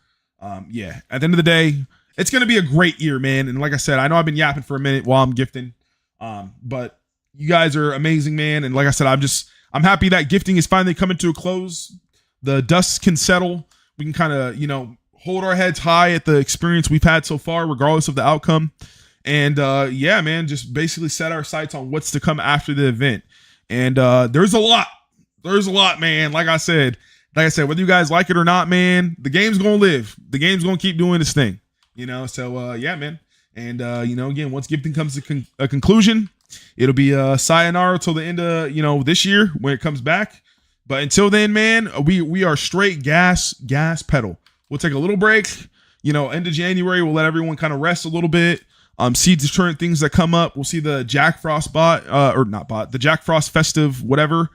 yeah, at the end of the day, it's going to be a great year, man. And like I said, I know I've been yapping for a minute while I'm gifting, but you guys are amazing, man. And like I said, I'm happy that gifting is finally coming to a close. The dust can settle. We can kind of, you know, hold our heads high at the experience we've had so far, regardless of the outcome. And yeah, man, just basically set our sights on what's to come after the event. And there's a lot, man. Like I said, whether you guys like it or not, man, the game's going to live. The game's going to keep doing its thing, you know? So yeah, man. And you know, again, once gifting comes to a conclusion, it'll be sayonara till the end of, you know, this year when it comes back. But until then, man, we are straight gas pedal. We'll take a little break, you know, end of January. We'll let everyone kind of rest a little bit. See the current things that come up. We'll see the Jack Frost the Jack Frost festive, whatever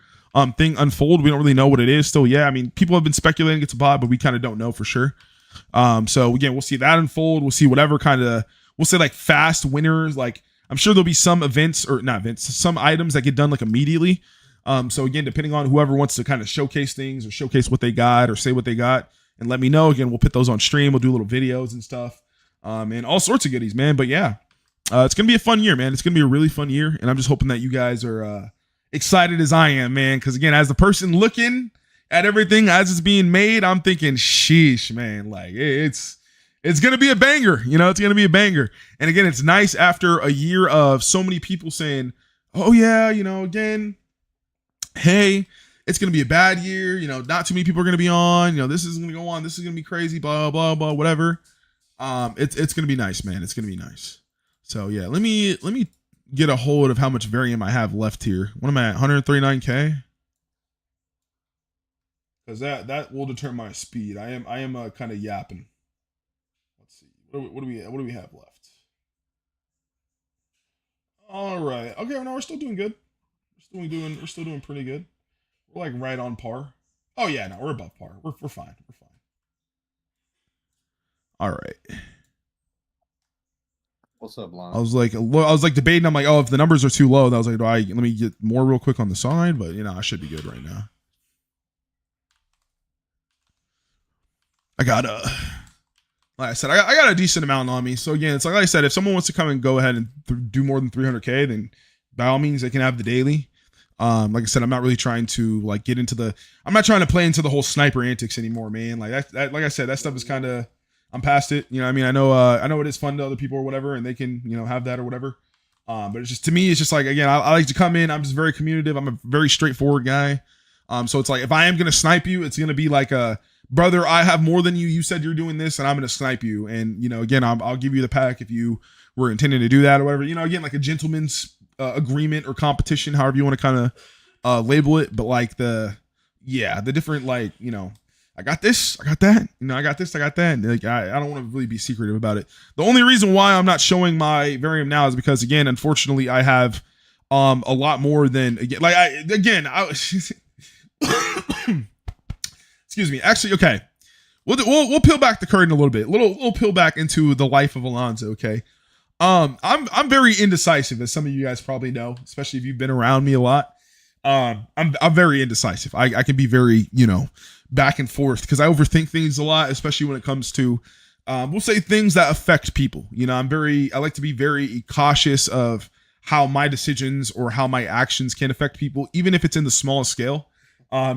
thing unfold. We don't really know what it is still. Yeah. I mean, people have been speculating it's a bot, but we kind of don't know for sure. So again, we'll see that unfold. We'll see whatever kind of, we'll say like fast winners. Like I'm sure there'll be some some items that get done like immediately. So again, depending on whoever wants to kind of showcase things or showcase what they got or say what they got and let me know. Again, we'll put those on stream. We'll do little videos and stuff. And all sorts of goodies, man. But yeah, it's going to be a fun year, man. It's going to be a really fun year. And I'm just hoping that you guys are excited as I am, man. Because again, as the person looking at everything as it's being made, I'm thinking, sheesh, man. Like it's going to be a banger. You know, it's going to be a banger. And again, it's nice after a year of so many people saying, oh yeah, you know, again, hey, it's going to be a bad year. You know, not too many people are going to be on. You know, this is going to go on. This is going to be crazy, blah, blah, blah, whatever. It's gonna be nice, man. It's gonna be nice. So yeah, let me get a hold of how much Varium I have left here. What am I at? 139k? Because that will determine my speed. I am kind of yapping. Let's see. What do we have left? All right. Okay. No, we're still doing good. We're still doing pretty good. We're like right on par. Oh yeah, no, we're above par. We're fine. We're fine. All right. What's up, Lon? I was like debating. I'm like, oh, if the numbers are too low, then I was like, let me get more real quick on the side. But you know, I should be good right now. I got like I said, I got a decent amount on me. So again, it's like I said, if someone wants to come and go ahead and do more than 300k, then by all means they can have the daily. Like I said, I'm not really trying to like I'm not trying to play into the whole sniper antics anymore, man. Like that like I said, that stuff is kind of. I'm past it. You know what I mean? I know it is fun to other people or whatever, and they can, you know, have that or whatever. But it's just, to me, it's just like, again, I like to come in. I'm just very communicative. I'm a very straightforward guy. So it's like, if I am going to snipe you, it's going to be like a, brother, I have more than you. You said you're doing this, and I'm going to snipe you. And, you know, again, I'll give you the pack if you were intending to do that or whatever. You know, again, like a gentleman's agreement or competition, however you want to kind of label it. But like the different, like, you know, I got this, I got that, you know, I got this, I got that. Like, I don't want to really be secretive about it. The only reason why I'm not showing my Varium now is because, again, unfortunately, I have a lot more than, excuse me. Actually, okay, we'll peel back the curtain a little bit. We'll peel back into the life of Alonzo. Okay, I'm very indecisive, as some of you guys probably know, especially if you've been around me a lot. I'm very indecisive. I can be very, you know, back and forth because I overthink things a lot, especially when it comes to, we'll say, things that affect people. You know, I like to be very cautious of how my decisions or how my actions can affect people, even if it's in the smallest scale.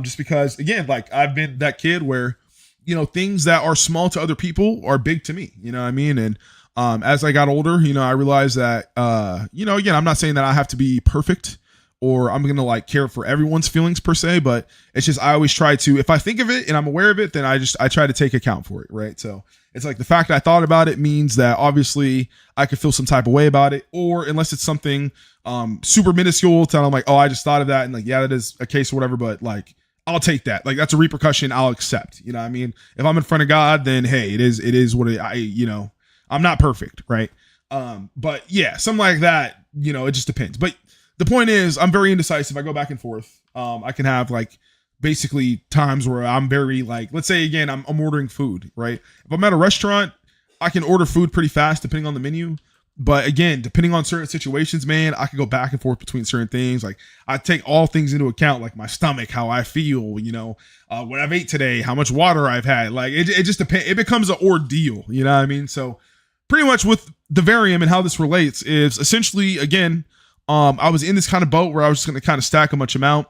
Just because, again, like, I've been that kid where, you know, things that are small to other people are big to me. You know what I mean? And as I got older, you know, I realized that, you know, again, I'm not saying that I have to be perfect or I'm going to like care for everyone's feelings per se, but it's just, I always try to, if I think of it and I'm aware of it, then I try to take account for it. Right. So it's like the fact I thought about it means that obviously I could feel some type of way about it, or unless it's something super minuscule to I'm like, oh, I just thought of that. And like, yeah, that is a case or whatever, but like, I'll take that. Like, that's a repercussion I'll accept. You know what I mean? If I'm in front of God, then hey, it is what you know, I'm not perfect. Right. But yeah, something like that, you know, it just depends. But the point is, I'm very indecisive. I go back and forth. I can have like basically times where I'm very like, let's say again, I'm ordering food, right? If I'm at a restaurant, I can order food pretty fast depending on the menu. But again, depending on certain situations, man, I can go back and forth between certain things. Like, I take all things into account, like my stomach, how I feel, you know, what I've ate today, how much water I've had. Like, it just depends. It becomes an ordeal, you know what I mean? So pretty much with the Varium and how this relates is essentially, again, I was in this kind of boat where I was just going to kind of stack a bunch amount.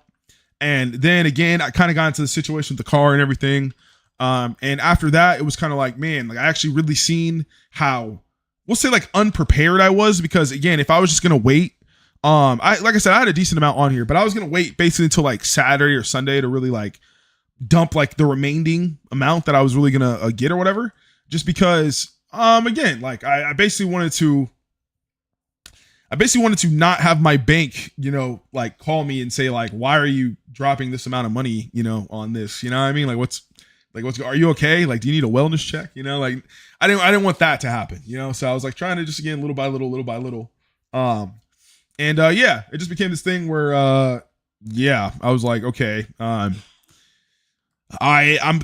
And then again, I kind of got into the situation with the car and everything. And after that, it was kind of like, man, like I actually really seen how, we'll say, like unprepared I was, because again, if I was just going to wait, like I said, I had a decent amount on here, but I was going to wait basically until like Saturday or Sunday to really like dump like the remaining amount that I was really going to get or whatever, just because, again, like I basically wanted to not have my bank, you know, like call me and say like, why are you dropping this amount of money, you know, on this, you know what I mean? Like, what's, are you okay? Like, do you need a wellness check? You know, like I didn't want that to happen, you know? So I was like trying to just, again, little by little. Yeah, it just became this thing where, I was like, okay, I'm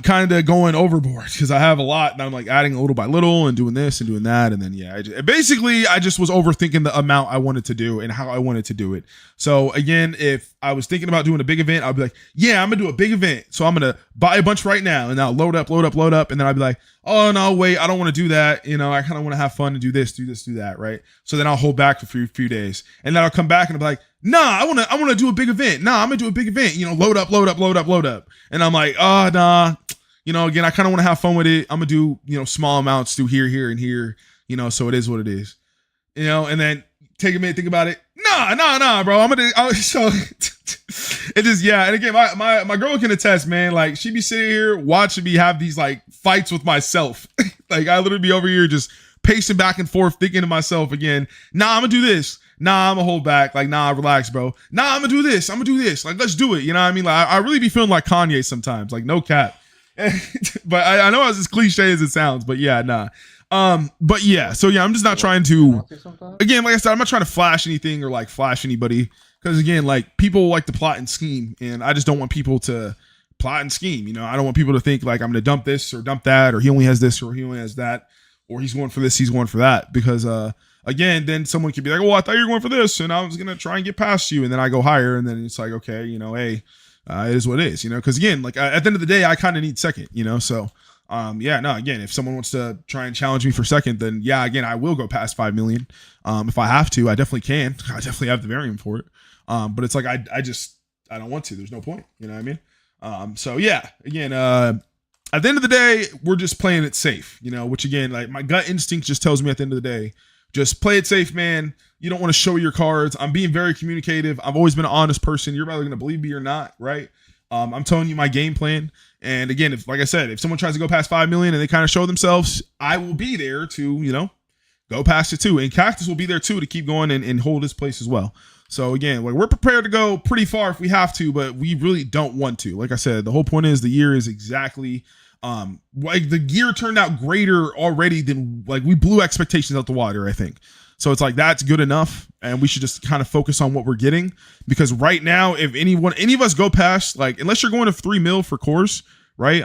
kind of going overboard because I have a lot and I'm like adding a little by little and doing this and doing that. And then, yeah, I just was overthinking the amount I wanted to do and how I wanted to do it. So again, if I was thinking about doing a big event, I'd be like, yeah, I'm gonna do a big event. So I'm going to buy a bunch right now and I'll load up. And then I'd be like, oh no, wait, I don't want to do that. You know, I kind of want to have fun and do this, do that. Right. So then I'll hold back for a few days and then I'll come back and I'll be like, nah, I want to do a big event. Nah, I'm gonna do a big event. You know, load up. And I'm like, oh, nah. You know, again, I kind of want to have fun with it. I'm gonna do, you know, small amounts, do here, and here. You know, so it is what it is. You know, and then take a minute, think about it. Nah, bro. So it just, yeah. And again, my girl can attest, man. Like, she be sitting here watching me have these like fights with myself. Like, I literally be over here just pacing back and forth, thinking to myself again, nah, I'm gonna do this. Nah, I'm gonna hold back. Like, nah, relax, bro. Nah, I'm gonna do this. Like, let's do it. You know what I mean? Like, I really be feeling like Kanye sometimes. Like, no cap. But I know it's as cliche as it sounds, but yeah, nah. But yeah, so yeah, I'm just not trying to, again, like I said, I'm not trying to flash anything or like flash anybody. Because again, like, people like to plot and scheme, and I just don't want people to plot and scheme. You know, I don't want people to think like I'm gonna dump this or dump that, or he only has this or he only has that, or he's going for this, he's going for that. Because again, then someone could be like, oh, I thought you were going for this, and I was gonna try and get past you, and then I go higher, and then it's like, okay, you know, hey, it is what it is, you know. Because again, like at the end of the day, I kind of need second, you know. So yeah, no, again, if someone wants to try and challenge me for second, then yeah, again, I will go past 5 million. If I have to, I definitely can. I definitely have the Varium for it. But it's like I don't want to. There's no point, you know what I mean? So yeah, again, at the end of the day, we're just playing it safe, you know, which again, like my gut instinct just tells me at the end of the day, just play it safe, man. You don't want to show your cards. I'm being very communicative. I've always been an honest person. You're either going to believe me or not, right? I'm telling you my game plan. And again, if, like I said, if someone tries to go past 5 million and they kind of show themselves, I will be there to, you know, go past it too. And Cactus will be there too to keep going and hold his place as well. So again, like we're prepared to go pretty far if we have to, but we really don't want to. Like I said, the whole point is the year is exactly like the year turned out greater already than like we blew expectations out the water, I think. So it's like that's good enough, and we should just kind of focus on what we're getting, because right now, if any of us go past, like unless you're going to 3 mil for cores, right?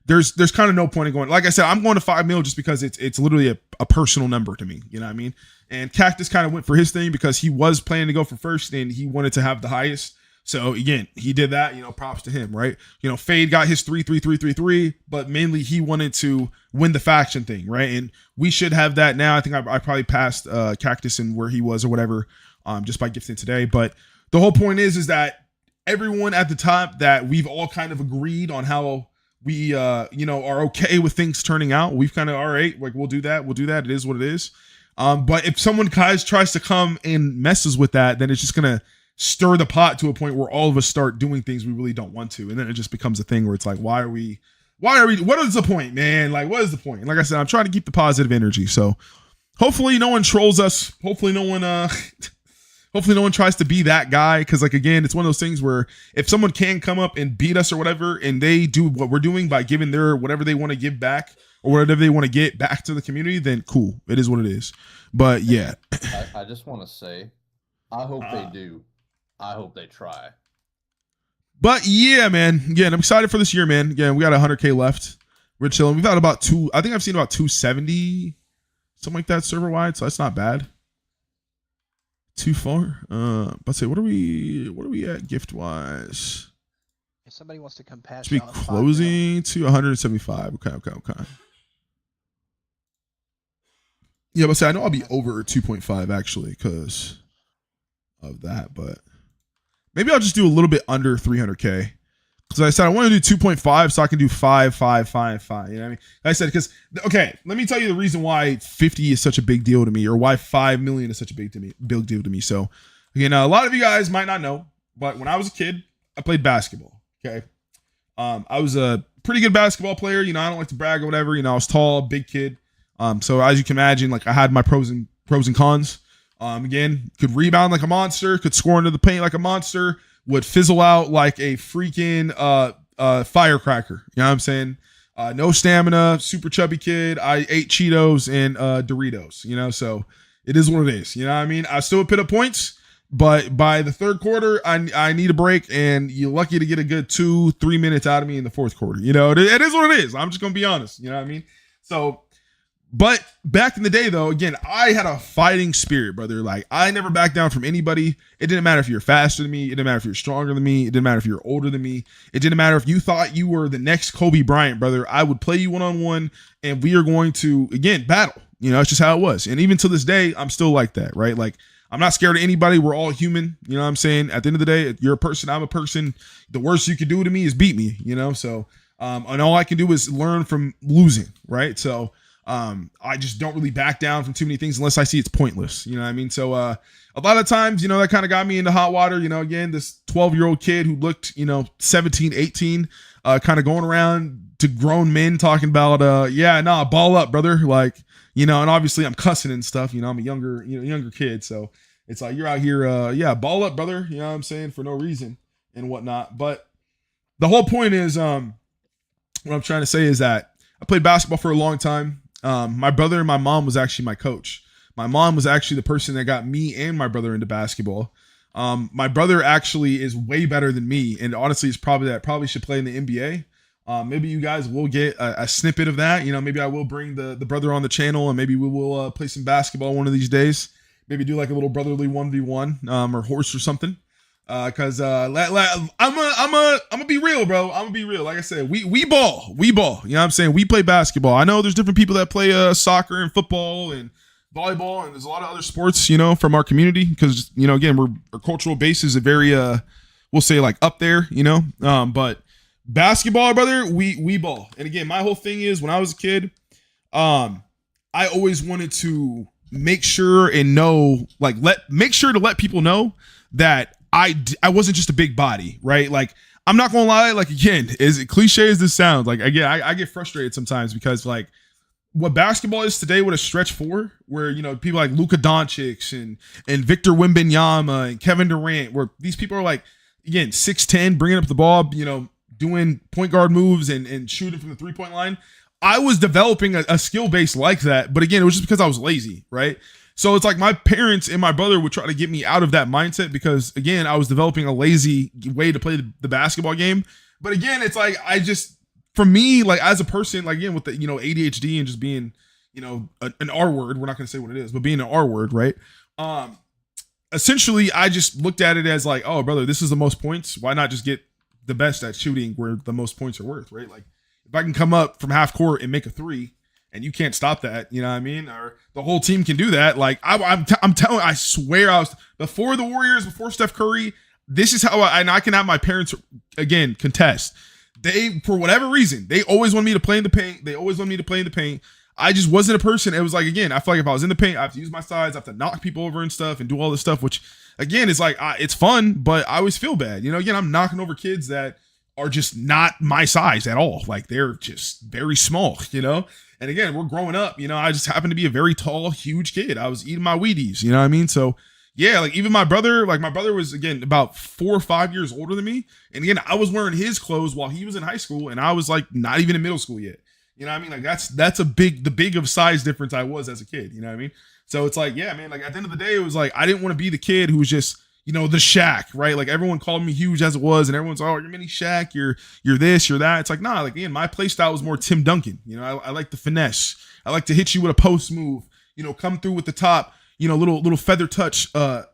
There's kind of no point in going. Like I said, I'm going to 5 mil just because it's literally a personal number to me. You know what I mean? And Cactus kind of went for his thing because he was planning to go for first and he wanted to have the highest. So again, he did that, you know, props to him, right? You know, Fade got his 3-3-3-3-3, but mainly he wanted to win the faction thing, right? And we should have that now. I think I probably passed Cactus and where he was or whatever, just by gifting today. But the whole point is that everyone at the top, that we've all kind of agreed on how we, you know, are okay with things turning out. We've kind of, all right, like we'll do that. It is what it is. But if someone tries to come and messes with that, then it's just going to stir the pot to a point where all of us start doing things we really don't want to. And then it just becomes a thing where it's like, why are we, what is the point, man? Like, what is the point? And like I said, I'm trying to keep the positive energy. So hopefully no one trolls us. Hopefully no one, hopefully no one tries to be that guy. Cause like, again, it's one of those things where if someone can come up and beat us or whatever, and they do what we're doing by giving their, whatever they want to give back or whatever they want to get back to the community, then cool. It is what it is. But yeah. I just want to say, I hope they do. I hope they try. But yeah, man. Again, I'm excited for this year, man. Again, we got 100K left. We're chilling. We've had about I think I've seen about 270, something like that, server wide. So that's not bad. Too far. Let's say, what are we at gift wise? If somebody wants to come past, Should be closing to 175. Okay. Yeah, but say I know I'll be over 2.5 actually because of that, but maybe I'll just do a little bit under 300K. Because I said I want to do 2.5 so I can do 5, 5, 5, 5. You know what I mean? Like I said, because, okay, let me tell you the reason why 50 is such a big deal to me, or why 5 million is such a big deal to me. So, again, a lot of you guys might not know, but when I was a kid, I played basketball. Okay. I was a pretty good basketball player. You know, I don't like to brag or whatever. You know, I was tall, big kid. So as you can imagine, like I had my pros and cons. Again, could rebound like a monster, could score into the paint like a monster, would fizzle out like a freaking firecracker. You know what I'm saying? No stamina, super chubby kid. I ate Cheetos and Doritos, you know, so it is what it is. You know what I mean? I still put up points, but by the third quarter, I need a break, and you're lucky to get a good 2-3 minutes out of me in the fourth quarter. You know, it is what it is. I'm just going to be honest. You know what I mean? So, but back in the day, though, again, I had a fighting spirit, brother. Like, I never backed down from anybody. It didn't matter if you're faster than me. It didn't matter if you're stronger than me. It didn't matter if you're older than me. It didn't matter if you thought you were the next Kobe Bryant, brother. I would play you one-on-one, and we are going to, again, battle. You know, it's just how it was. And even to this day, I'm still like that, right? Like, I'm not scared of anybody. We're all human. You know what I'm saying? At the end of the day, you're a person. I'm a person. The worst you could do to me is beat me, you know? So, and all I can do is learn from losing, right? So, I just don't really back down from too many things unless I see it's pointless. You know what I mean? So, a lot of times, you know, that kind of got me into hot water. You know, again, this 12-year-old kid who looked, you know, 17, 18, kind of going around to grown men talking about, ball up, brother. Like, you know, and obviously I'm cussing and stuff. You know, I'm a younger kid. So it's like, you're out here, ball up, brother. You know what I'm saying? For no reason and whatnot. But the whole point is, what I'm trying to say is that I played basketball for a long time. My brother and my mom was actually my coach. My mom was actually the person that got me and my brother into basketball. My brother actually is way better than me, and honestly, it's probably should play in the NBA. Maybe you guys will get a snippet of that. You know, maybe I will bring the brother on the channel, and maybe we will play some basketball one of these days. Maybe do like a little brotherly 1v1 or horse or something. Cause I'm gonna be real, bro. I'm gonna be real. Like I said, we ball. You know what I'm saying? We play basketball. I know there's different people that play soccer and football and volleyball, and there's a lot of other sports, you know, from our community. Because, you know, again, our cultural base is a very we'll say like up there, you know. But Basketball, brother, we ball. And again, my whole thing is when I was a kid, I always wanted to make sure and know, like, make sure to let people know that I wasn't just a big body, right? Like, I'm not gonna lie, like, again, as cliche as this sounds, like, again, I get frustrated sometimes because, like, what basketball is today, what a stretch for, where, you know, people like Luka Doncic and Victor Wembanyama and Kevin Durant, where these people are like, again, 6'10", bringing up the ball, you know, doing point guard moves and shooting from the 3-point line. I was developing a skill base like that, but again, it was just because I was lazy, right? So it's like my parents and my brother would try to get me out of that mindset because, again, I was developing a lazy way to play the basketball game. But again, it's like for me, like, as a person, like, again, with the, you know, ADHD and just being, you know, an R word, we're not going to say what it is, but being an R word, right? Essentially, I just looked at it as like, oh, brother, this is the most points. Why not just get the best at shooting where the most points are worth, right? Like, if I can come up from half court and make a 3 and you can't stop that, you know what I mean? Or the whole team can do that. Like, I'm telling, I swear, I was before the Warriors, before Steph Curry. This is how I can have my parents, again, contest. They, for whatever reason, they always want me to play in the paint. I just wasn't a person. It was like, again, I feel like if I was in the paint, I have to use my size, I have to knock people over and stuff and do all this stuff, which, again, is like, it's fun, but I always feel bad. You know, again, I'm knocking over kids that are just not my size at all. Like, they're just very small, you know? And again, we're growing up, you know, I just happen to be a very tall, huge kid. I was eating my Wheaties, you know what I mean? So yeah, like, even my brother was, again, about 4 or 5 years older than me. And again, I was wearing his clothes while he was in high school and I was like not even in middle school yet. You know what I mean? Like, that's the big of size difference I was as a kid, you know what I mean? So it's like, yeah, man, like, at the end of the day, it was like, I didn't want to be the kid who was just, you know, the Shaq, right? Like, everyone called me huge as it was, and everyone's, oh, you're mini Shaq, you're this, you're that. It's like, nah, like, again, my play style was more Tim Duncan. You know, I like the finesse. I like to hit you with a post move, you know, come through with the top, you know, little feather touch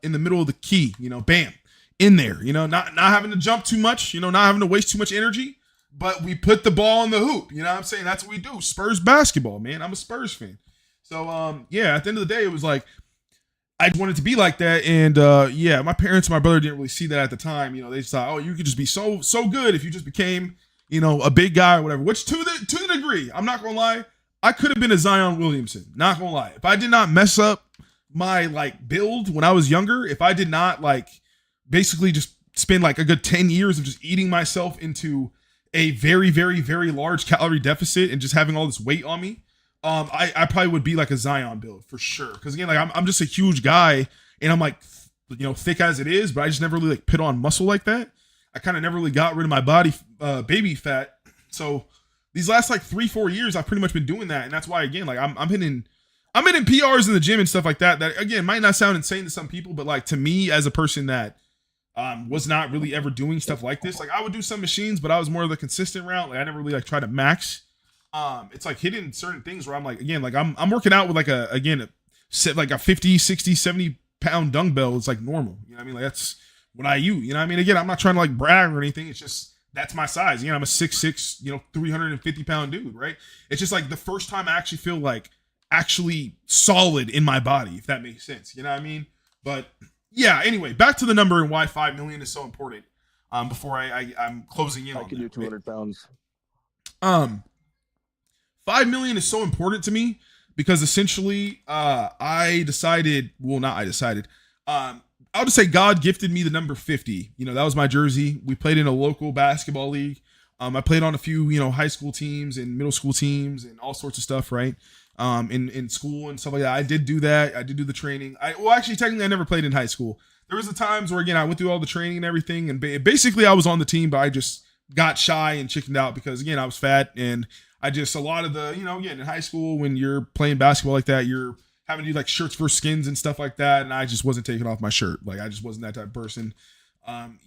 in the middle of the key, you know, bam, in there, you know, not having to jump too much, you know, not having to waste too much energy, but we put the ball in the hoop. You know what I'm saying? That's what we do. Spurs basketball, man. I'm a Spurs fan. So, yeah, at the end of the day, it was like, I wanted to be like that. And yeah, my parents and my brother didn't really see that at the time. You know, they just thought, oh, you could just be so good if you just became, you know, a big guy or whatever, which to the degree, I'm not going to lie, I could have been a Zion Williamson. Not going to lie. If I did not mess up my, like, build when I was younger, if I did not, like, basically just spend like a good 10 years of just eating myself into a very, very, very large calorie deficit and just having all this weight on me, I probably would be like a Zion build for sure. Because again, like, I'm just a huge guy and I'm like, you know, thick as it is, but I just never really like put on muscle like that. I kind of never really got rid of my body baby fat. So these last like 3-4 years, I've pretty much been doing that, and that's why, again, like, I'm hitting PRs in the gym and stuff like that. That, again, might not sound insane to some people, but like, to me, as a person that was not really ever doing stuff like this, like, I would do some machines, but I was more of the consistent route. Like, I never really like try to max. It's like hitting certain things where I'm like, again, like, I'm working out with like a 50, 60, 70 pound dumbbell. It's like normal. You know what I mean? Like, that's what I use. You know what I mean? Again, I'm not trying to like brag or anything. It's just, that's my size. You know, I'm a 6'6", you know, 350 pound dude, right? It's just like the first time I actually feel like actually solid in my body, if that makes sense. You know what I mean? But yeah, anyway, back to the number and why 5 million is so important. Before I'm closing in on I can do 200 pounds. 5 million is so important to me because essentially I decided, I'll just say God gifted me the number 50. You know, that was my jersey. We played in a local basketball league. I played on a few, you know, high school teams and middle school teams and all sorts of stuff, right? In school and stuff like that. I did do that. I did do the training. Actually, technically, I never played in high school. There was the times where, again, I went through all the training and everything, and basically I was on the team, but I just got shy and chickened out because, again, I was fat, and I just, a lot of the, you know, again, in high school, when you're playing basketball like that, you're having to do like shirts for skins and stuff like that, and I just wasn't taking off my shirt. Like, I just wasn't that type of person.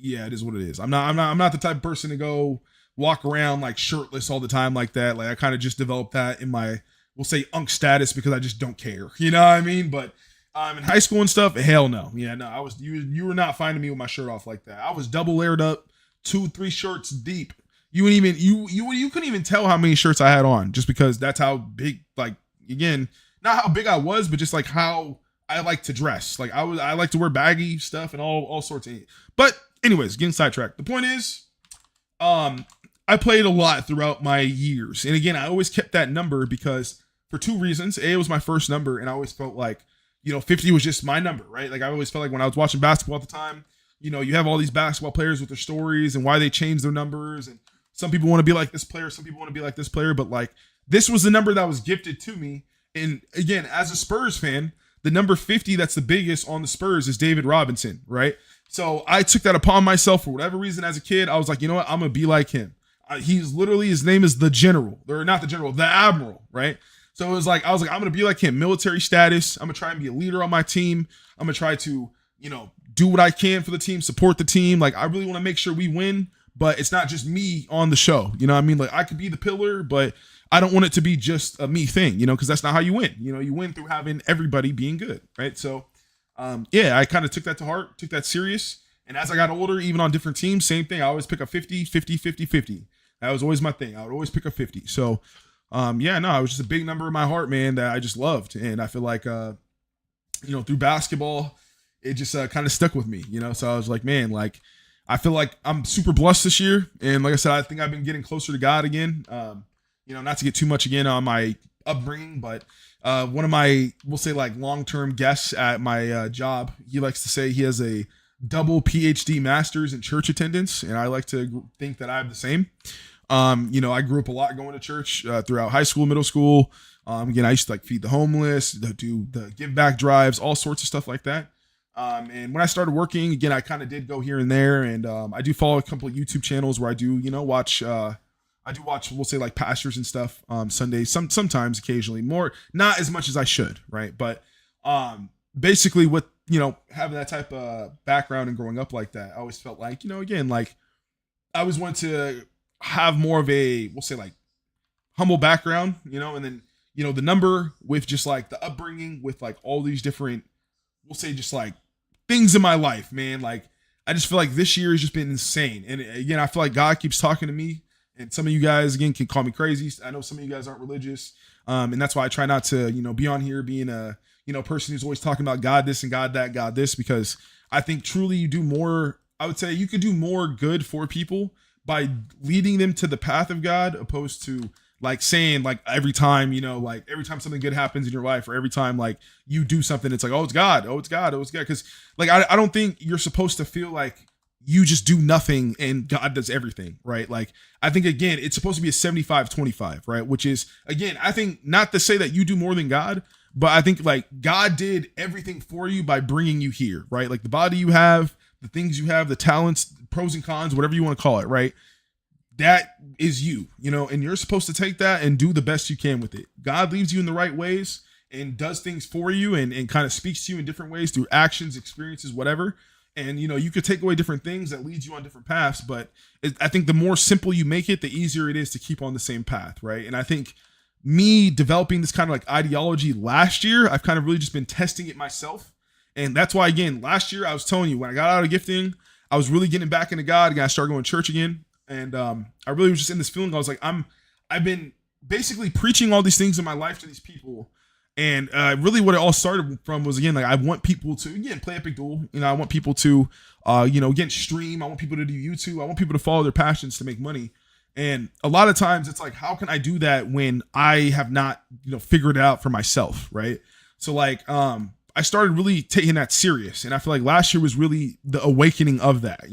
Yeah, it is what it is. I'm not the type of person to go walk around like shirtless all the time like that. Like, I kind of just developed that in my, we'll say, unk status because I just don't care. You know what I mean? But in high school and stuff, hell no. Yeah, no, you were not finding me with my shirt off like that. I was double layered up, 2-3 shirts deep. You couldn't even tell how many shirts I had on, just because that's how big, like, again, not how big I was, but just like how I like to dress. Like, I like to wear baggy stuff and all sorts of. But anyways, getting sidetracked. The point is, I played a lot throughout my years. And again, I always kept that number because for two reasons. A, it was my first number, and I always felt like, 50 was just my number, right? Like I always felt like when I was watching basketball at the time, you have all these basketball players with their stories and why they changed their numbers. And some people want to be like this player, some people want to be like this player, but like this was the number that was gifted to me. And again, as a Spurs fan, the number 50 that's the biggest on the Spurs is David Robinson, right? So I took that upon myself for whatever reason as a kid. I was like, you know what? I'm going to be like him. His name is the General, or not the General, the Admiral, right? So it was like, I was like, I'm going to be like him, military status. I'm going to try and be a leader on my team. I'm going to try to, do what I can for the team, support the team. Like, I really want to make sure we win, but it's not just me on the show. You know what I mean? Like, I could be the pillar, but I don't want it to be just a me thing, because that's not how you win. You win through having everybody being good, right? So, I kind of took that to heart, took that serious. And as I got older, even on different teams, same thing. I always pick a 50, 50, 50, 50. That was always my thing. I would always pick a 50. So, it was just a big number in my heart, man, that I just loved. And I feel like, through basketball, it just kind of stuck with me, So I was like, man, like, I feel like I'm super blessed this year. And like I said, I think I've been getting closer to God again. Not to get too much again on my upbringing, but one of my, we'll say like long-term guests at my job, he likes to say he has a double PhD master's in church attendance. And I like to think that I have the same. I grew up a lot going to church throughout high school, middle school. Again, I used to like feed the homeless, do the give back drives, all sorts of stuff like that. And when I started working, again, I kind of did go here and there, and I do follow a couple of YouTube channels where I do, watch. I do watch, we'll say like pastors and stuff, Sundays, sometimes, occasionally, more, not as much as I should, right? But basically, with having that type of background and growing up like that, I always felt like, again, like I always wanted to have more of a, we'll say like humble background, and then the number with just like the upbringing with like all these different, we'll say just like things in my life, man. Like, I just feel like this year has just been insane. And again, I feel like God keeps talking to me, and some of you guys, again, can call me crazy. I know some of you guys aren't religious. And that's why I try not to, be on here being a, person who's always talking about God this and God that, God this, because I think truly you do more. I would say you could do more good for people by leading them to the path of God, opposed to like saying like every time, like every time something good happens in your life, or every time like you do something, it's like, oh, it's God, oh, it's God, oh, it's God. Cause like, I don't think you're supposed to feel like you just do nothing and God does everything, right? Like, I think, again, it's supposed to be a 75-25, right? Which is, again, I think not to say that you do more than God, but I think like God did everything for you by bringing you here, right? Like the body you have, the things you have, the talents, pros and cons, whatever you want to call it, right? That is you, and you're supposed to take that and do the best you can with it. God leads you in the right ways and does things for you and kind of speaks to you in different ways through actions, experiences, whatever. And, you could take away different things that leads you on different paths, but I think the more simple you make it, the easier it is to keep on the same path, right? And I think me developing this kind of like ideology last year, I've kind of really just been testing it myself. And that's why, again, last year, I was telling you, when I got out of gifting, I was really getting back into God. Again, I started going to church again. And I really was just in this feeling. I was like, I've been basically preaching all these things in my life to these people. And really what it all started from was, again, like I want people to, again, play Epic Duel. I want people to, again, stream. I want people to do YouTube. I want people to follow their passions to make money. And a lot of times it's like, how can I do that when I have not, figured it out for myself, right? So like, I started really taking that serious. And I feel like last year was really the awakening of that,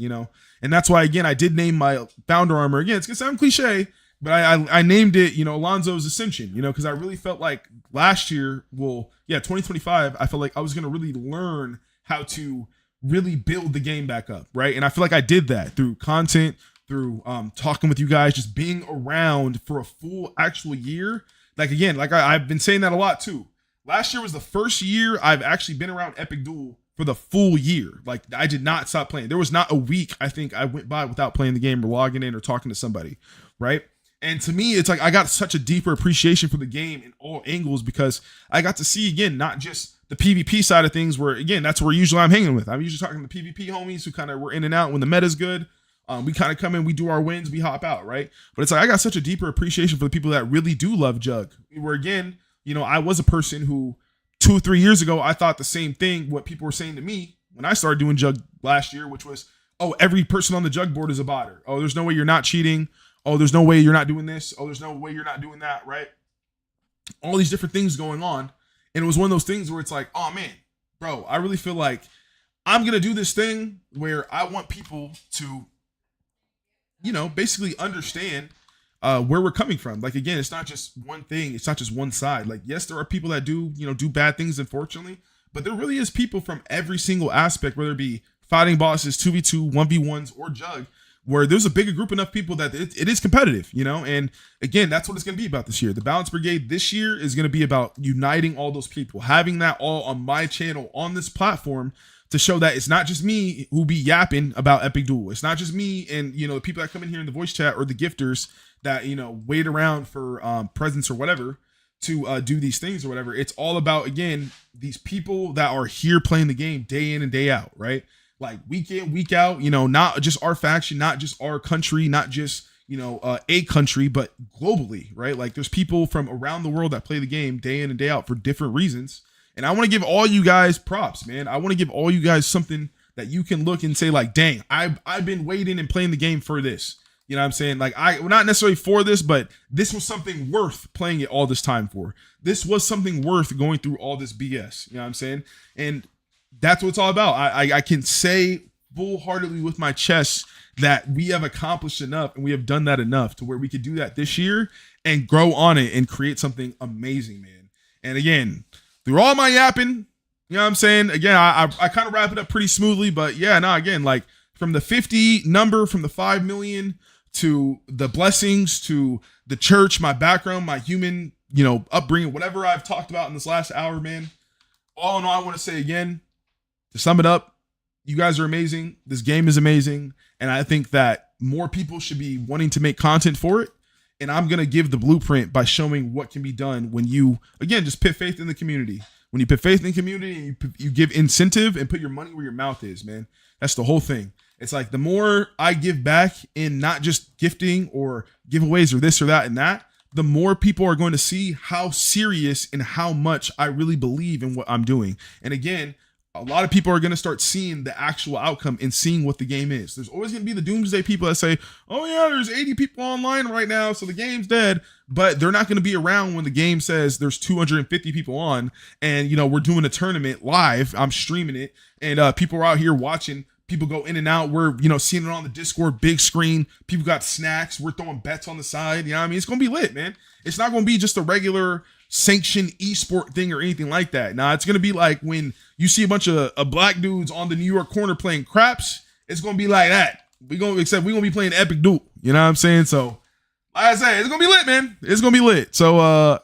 And that's why, again, I did name my founder armor. Again, it's going to sound cliche, but I named it, Alonzo's Ascension, because I really felt like last year, 2025, I felt like I was going to really learn how to really build the game back up, right? And I feel like I did that through content, through talking with you guys, just being around for a full actual year. Like, again, like I've been saying that a lot too. Last year was the first year I've actually been around Epic Duel for the full year. Like, I did not stop playing. There was not a week I think I went by without playing the game or logging in or talking to somebody, right? And to me, it's like I got such a deeper appreciation for the game in all angles, because I got to see, again, not just the PvP side of things, where, again, that's where usually I'm hanging with. I'm usually talking to the PvP homies who kind of were in and out when the meta's good. We kind of come in, we do our wins, we hop out, right? But it's like I got such a deeper appreciation for the people that really do love Jug. Where, again, I was a person who 2 or 3 years ago, I thought the same thing, what people were saying to me when I started doing Jug last year, which was, oh, every person on the Jug board is a botter. Oh, there's no way you're not cheating. oh, there's no way you're not doing this. Oh, there's no way you're not doing that, right? All these different things going on. And it was one of those things where it's like, oh man, bro, I really feel like I'm going to do this thing where I want people to, you know, basically understand where we're coming from. Like, again, it's not just one thing. It's not just one side. Like, yes, there are people that do, you know, do bad things, unfortunately, but there really is people from every single aspect, whether it be fighting bosses, 2v2, 1v1s, or Jug, where there's a bigger group enough people that it is competitive, you know? And again, that's what it's going to be about this year. The Balance Brigade this year is going to be about uniting all those people, having that all on my channel, on this platform, to show that it's not just me who be yapping about Epic Duel. It's not just me and, you know, the people that come in here in the voice chat or the gifters that, you know, wait around for presents or whatever to do these things or whatever. It's all about, again, these people that are here playing the game day in and day out, right? Like week in, week out, you know, not just our faction, not just our country, not just, you know, a country, but globally, right? Like there's people from around the world that play the game day in and day out for different reasons. And I want to give all you guys props, man. I want to give all you guys something that you can look and say like, dang, I've been waiting and playing the game for this. You know what I'm saying? Like well, not necessarily for this, but this was something worth playing it all this time for. This was something worth going through all this BS. You know what I'm saying? And that's what it's all about. I can say full-heartedly with my chest that we have accomplished enough and we have done that enough to where we could do that this year and grow on it and create something amazing, man. And again, through all my yapping, you know what I'm saying? Again, I kind of wrap it up pretty smoothly, but yeah, no, again, like from the 50 number, from the 5 million to the blessings, to the church, my background, my human, you know, upbringing, whatever I've talked about in this last hour, man. All in all, I want to say again, to sum it up, you guys are amazing. This game is amazing. And I think that more people should be wanting to make content for it. And I'm going to give the blueprint by showing what can be done when you, again, just put faith in the community. When you put faith in the community and you give incentive and put your money where your mouth is, man. That's the whole thing. It's like the more I give back in not just gifting or giveaways or this or that and that, the more people are going to see how serious and how much I really believe in what I'm doing. And again, a lot of people are going to start seeing the actual outcome and seeing what the game is. There's always going to be the doomsday people that say, oh yeah, there's 80 people online right now, so the game's dead. But they're not going to be around when the game says there's 250 people on and, you know, we're doing a tournament live. I'm streaming it and people are out here watching. People go in and out. We're, you know, seeing it on the Discord, big screen. People got snacks. We're throwing bets on the side. You know what I mean? It's going to be lit, man. It's not going to be just a regular sanctioned esport thing or anything like that. Nah, it's going to be like when you see a bunch of black dudes on the New York corner playing craps. It's going to be like that. We're going to be playing Epic Duel. You know what I'm saying? So, like I say, it's going to be lit, man. It's going to be lit. So,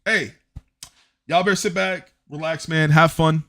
hey, y'all better sit back, relax, man. Have fun.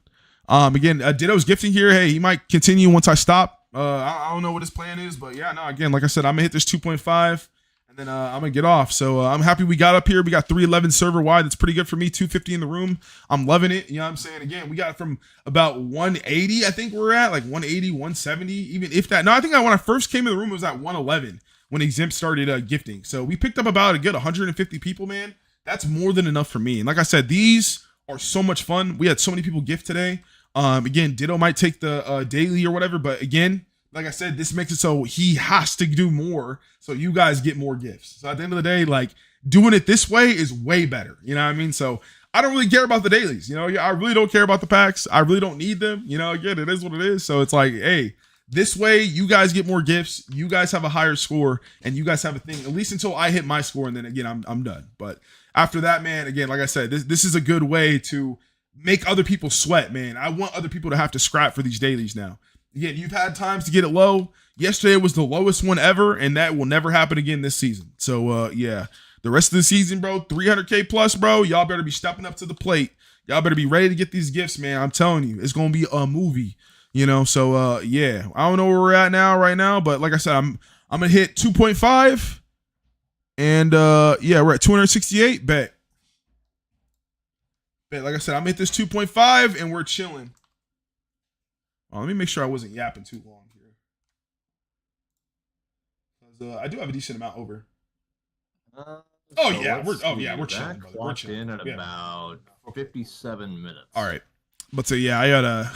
Again, Ditto's gifting here. Hey, he might continue once I stop. I don't know what his plan is, but yeah, no, again, like I said, I'm gonna hit this 2.5 and then I'm gonna get off. So I'm happy we got up here. We got 311 server wide. That's pretty good for me. 250 in the room. I'm loving it. You know what I'm saying? Again, we got from about 180, I think we're at like 180, 170, even if that. No, I think when I first came in the room, it was at 111 when Exempt started gifting. So we picked up about a good 150 people, man. That's more than enough for me. And like I said, these are so much fun. We had so many people gift today. Again, Ditto might take the daily or whatever, but again, like I said, this makes it so he has to do more so you guys get more gifts. So at the end of the day, like doing it this way is way better. You know what I mean? So I don't really care about the dailies. You know, I really don't care about the packs. I really don't need them. You know, again, it is what it is. So it's like, hey, this way you guys get more gifts. You guys have a higher score and you guys have a thing, at least until I hit my score. And then again, I'm done. But after that, man, again, like I said, this is a good way to make other people sweat, man. I want other people to have to scrap for these dailies now. Again, you've had times to get it low. Yesterday was the lowest one ever, and that will never happen again this season. So, yeah, the rest of the season, bro, 300K plus, bro, y'all better be stepping up to the plate. Y'all better be ready to get these gifts, man. I'm telling you, it's going to be a movie, you know? So, yeah, I don't know where we're at right now, but like I said, I'm going to hit 2.5, and, yeah, we're at 268, bet. Like I said, I'm at this 2.5 and we're chilling. Oh, let me make sure I wasn't yapping too long here. Because I do have a decent amount over. We're chilling, brother. We're chilling. In at about 57 minutes. All right. But so yeah, I gotta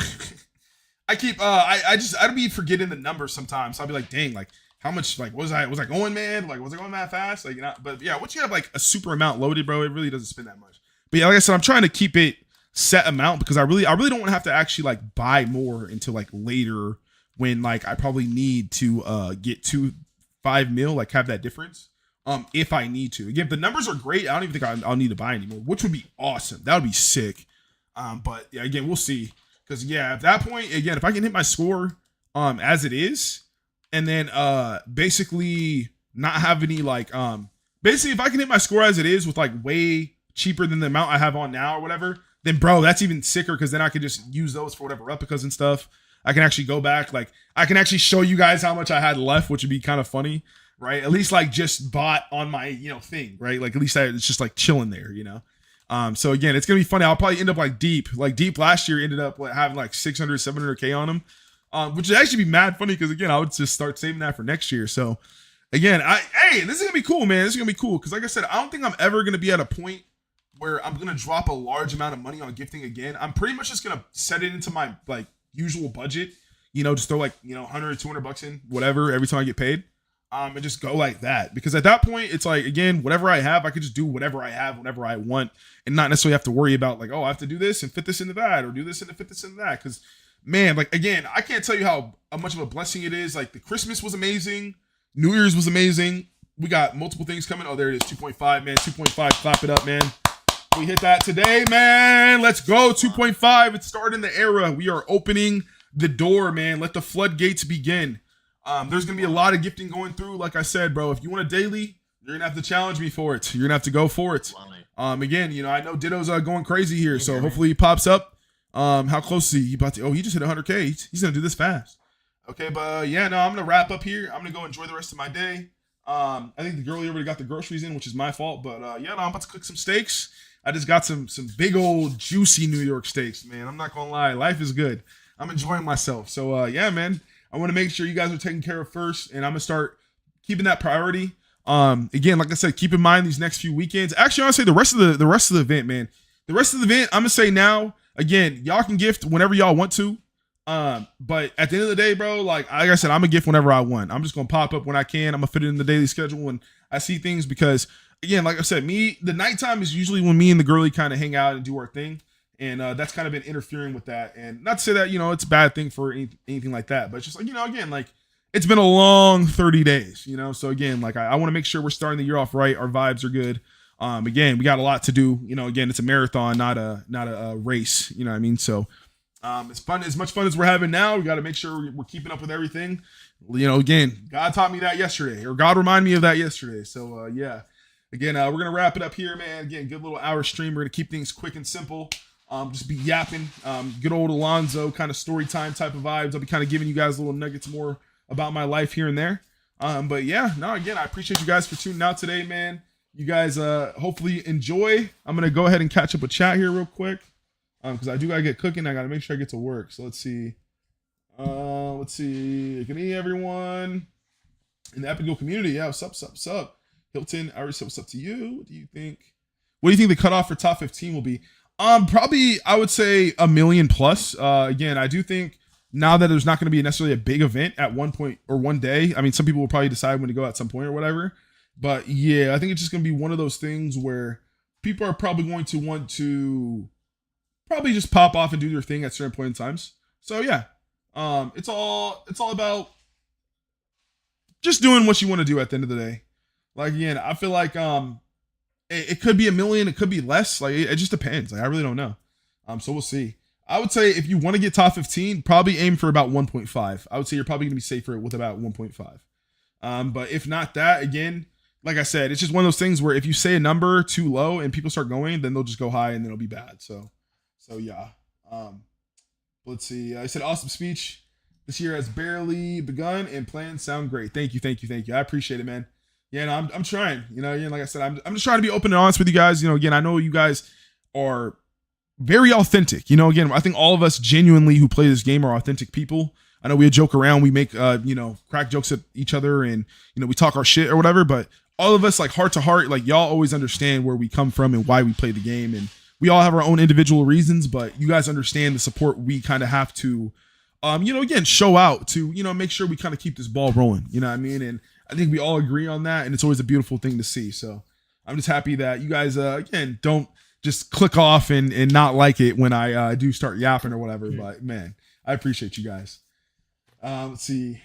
I keep I'd be forgetting the numbers sometimes. So I'll be like, dang, like how much like was I going mad? Like was I going that fast? Like but yeah, once you have like a super amount loaded, bro, it really doesn't spend that much. But yeah, like I said, I'm trying to keep it set amount because I really don't want to have to actually like buy more until like later when like I probably need to get to 5 mil, like have that difference. If I need to. Again, if the numbers are great, I don't even think I'll need to buy anymore, which would be awesome. That would be sick. But yeah, again, we'll see. Because yeah, at that point, again, if I can hit my score as it is, and then basically not have any like basically if I can hit my score as it is with like way cheaper than the amount I have on now or whatever, then bro, that's even sicker because then I can just use those for whatever replicas and stuff. I can actually go back, like I can actually show you guys how much I had left, which would be kind of funny. Right, at least like just bought on my thing, right? Like at least it's just like chilling there, So again, it's gonna be funny. I'll probably end up like deep last year ended up having like 600-700K on him, which would actually be mad funny because again I would just start saving that for next year. So again, this is gonna be cool, man. This is gonna be cool because like I said, I don't think I'm ever gonna be at a point where I'm gonna drop a large amount of money on gifting again. I'm pretty much just gonna set it into my like usual budget, just throw like 100-200 bucks in whatever every time I get paid. And just go like that because at that point it's like again whatever I have I could just do whatever I have whenever I want and not necessarily have to worry about like, oh, I have to do this and fit this into that or do this and fit this into that because man, like again, I can't tell you how much of a blessing it is. Like the Christmas was amazing, New Year's was amazing, we got multiple things coming. Oh, there it is, 2.5, man. 2.5, clap it up, man. We hit that today, man. Let's go. 2.5, it's starting the era. We are opening the door, man. Let the floodgates begin. There's going to be a lot of gifting going through. Like I said, bro, if you want a daily, you're going to have to challenge me for it. You're going to have to go for it. Again, I know Ditto's going crazy here, so hopefully he pops up. How close is he? He just hit 100K. He's going to do this fast. Okay, but yeah, no, I'm going to wrap up here. I'm going to go enjoy the rest of my day. I think the girlie already got the groceries in, which is my fault. But yeah, no, I'm about to cook some steaks. I just got some big old juicy New York steaks, man. I'm not going to lie. Life is good. I'm enjoying myself. So yeah, man. I want to make sure you guys are taken care of first, and I'm gonna start keeping that priority. Again, like I said, keep in mind these next few weekends. Actually, I want to say the rest of the event, man. The rest of the event, I'm gonna say now. Again, y'all can gift whenever y'all want to. But at the end of the day, bro, like I said, I'm gonna gift whenever I want. I'm just gonna pop up when I can. I'm gonna fit it in the daily schedule when I see things because, again, like I said, the nighttime is usually when me and the girlie kind of hang out and do our thing. And that's kind of been interfering with that. And not to say that, it's a bad thing for anything like that. But it's just like, again, like it's been a long 30 days, So again, like I want to make sure we're starting the year off right. Our vibes are good. Again, we got a lot to do. Again, it's a marathon, not a race. You know what I mean? So it's fun. As much fun as we're having now, we got to make sure we're keeping up with everything. Again, God taught me that yesterday, or God reminded me of that yesterday. So yeah. Again, we're going to wrap it up here, man. Again, good little hour stream. We're going to keep things quick and simple. Just be yapping, good old Alonzo kind of story time type of vibes. I'll be kind of giving you guys little nuggets more about my life here and there. But yeah, no, again, I appreciate you guys for tuning out today, man. You guys hopefully enjoy. I'm gonna go ahead and catch up with chat here real quick, because I do gotta get cooking. I gotta make sure I get to work. So let's see. Good evening, everyone in the Epic Go community. Yeah, what's up? Hilton, I already said what's up to you. What do you think? What do you think the cutoff for top 15 will be? Probably I would say 1 million plus. Again, I do think now that there's not going to be necessarily a big event at one point or one day. I mean, some people will probably decide when to go at some point or whatever. But yeah, I think it's just going to be one of those things where people are probably going to want to probably just pop off and do their thing at certain point in times. So yeah, it's all about just doing what you want to do at the end of the day. Like again, I feel like it could be 1 million, it could be less. Like it just depends. Like I really don't know. So we'll see. I would say if you want to get top 15, probably aim for about 1.5. I would say you're probably gonna be safer with about 1.5. But if not that, again, like I said, it's just one of those things where if you say a number too low and people start going, then they'll just go high and then it'll be bad. So yeah. Let's see. I said awesome speech. This year has barely begun and plans sound great. Thank you. I appreciate it, man. Yeah, no, I'm trying. Again, like I said, I'm just trying to be open and honest with you guys. Again, I know you guys are very authentic. Again, I think all of us genuinely who play this game are authentic people. I know we joke around, we make crack jokes at each other, and we talk our shit or whatever. But all of us, like heart to heart, like y'all always understand where we come from and why we play the game, and we all have our own individual reasons. But you guys understand the support we kind of have to again, show out to, make sure we kind of keep this ball rolling, you know what I mean? And I think we all agree on that, and it's always a beautiful thing to see. So I'm just happy that you guys, again, don't just click off and not like it when I do start yapping or whatever. But man, I appreciate you guys. Let's see.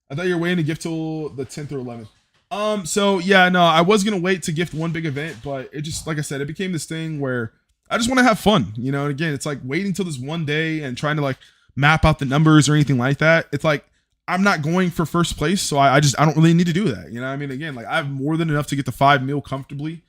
I thought you were waiting to gift till the 10th or 11th. So yeah, no, I was gonna wait to gift one big event, but it just, like I said, it became this thing where I just want to have fun, And again, it's like waiting till this one day and trying to like map out the numbers or anything like that. It's like I'm not going for first place, so I don't really need to do that. You know what I mean? Again, like I have more than enough to get the 5 mil comfortably,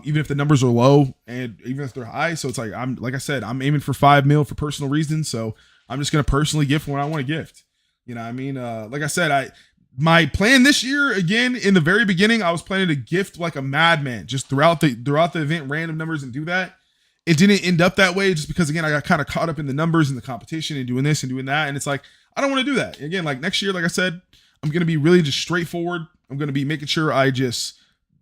even if the numbers are low and even if they're high. So it's like like I said, I'm aiming for 5 mil for personal reasons. So I'm just gonna personally gift when I want to gift. You know what I mean? Like I said, my plan this year, again, in the very beginning, I was planning to gift like a madman just throughout the event, random numbers, and do that. It didn't end up that way just because, again, I got kind of caught up in the numbers and the competition and doing this and doing that. And it's like, I don't want to do that. Again, like next year, like I said, I'm going to be really just straightforward. I'm going to be making sure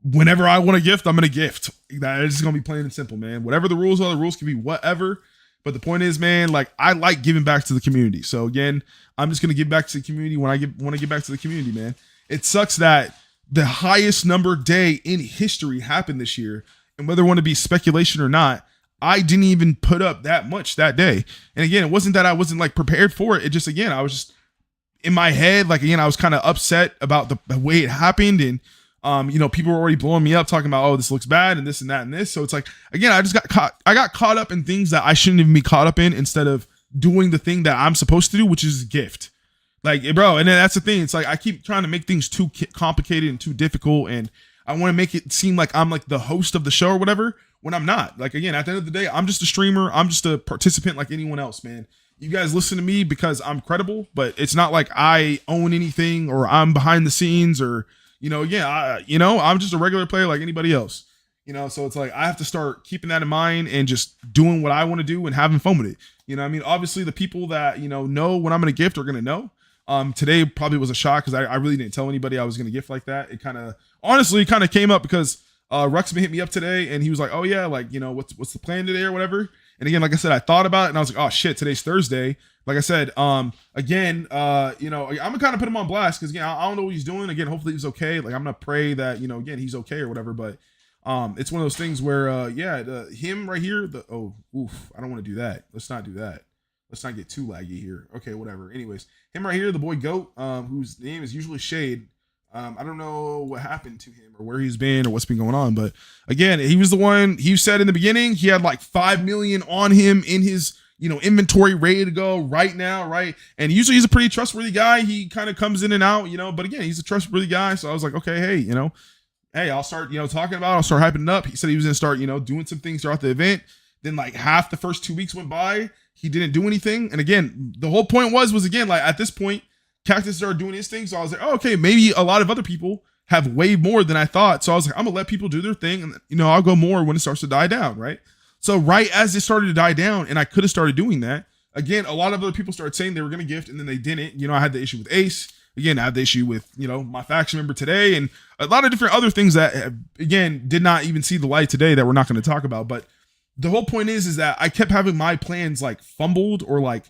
whenever I want to gift, I'm going to gift. That is going to be plain and simple, man. Whatever the rules are, the rules can be whatever. But the point is, man, like I like giving back to the community. So again, I'm just going to give back to the community when I want to give back to the community, man. It sucks that the highest number day in history happened this year. And whether it want to be speculation or not, I didn't even put up that much that day. And again, it wasn't that I wasn't like prepared for it. It just, again, I was just in my head. Like, again, I was kind of upset about the way it happened. And, people were already blowing me up talking about, oh, this looks bad and this and that and this. So it's like, again, I got caught up in things that I shouldn't even be caught up in instead of doing the thing that I'm supposed to do, which is gift. Like, bro, and then that's the thing. It's like, I keep trying to make things too complicated and too difficult. And I want to make it seem like I'm like the host of the show or whatever, when I'm not. Like, again, at the end of the day, I'm just a streamer. I'm just a participant like anyone else, man. You guys listen to me because I'm credible, but it's not like I own anything or I'm behind the scenes or, I'm just a regular player like anybody else. So it's like I have to start keeping that in mind and just doing what I want to do and having fun with it. You know what I mean? Obviously, the people that, know when I'm going to gift are going to know. Today probably was a shock because I really didn't tell anybody I was going to gift like that. It kind of came up because Ruxman hit me up today and he was like, oh yeah, like, what's the plan today or whatever. And again, like I said, I thought about it and I was like, oh shit, today's Thursday. Like I said, I'm gonna kind of put him on blast because, again, I don't know what he's doing. Again, hopefully he's okay. Like, I'm gonna pray that, again, he's okay or whatever. But it's one of those things where, him right here, I don't want to do that. Let's not do that. Let's not get too laggy here. Okay, whatever. Anyways, him right here, the boy Goat, whose name is usually Shade. I don't know what happened to him or where he's been or what's been going on. But again, he was the one, he said in the beginning, he had like 5 million on him in his, inventory ready to go right now. Right. And usually he's a pretty trustworthy guy. He kind of comes in and out, but again, he's a trustworthy guy. So I was like, okay, hey, I'll start, talking about it. I'll start hyping it up. He said he was going to start, doing some things throughout the event. Then like half the first 2 weeks went by. He didn't do anything. And again, the whole point was again, like at this point, Cactus started doing his thing. So I was like, oh, okay, maybe a lot of other people have way more than I thought. So I was like, I'm gonna let people do their thing. And, I'll go more when it starts to die down. Right. So right as it started to die down and I could have started doing that, again, a lot of other people started saying they were going to gift and then they didn't. I had the issue with Ace. Again, I had the issue with, my faction member today and a lot of different other things that, again, did not even see the light today that we're not going to talk about. But the whole point is that I kept having my plans like fumbled or like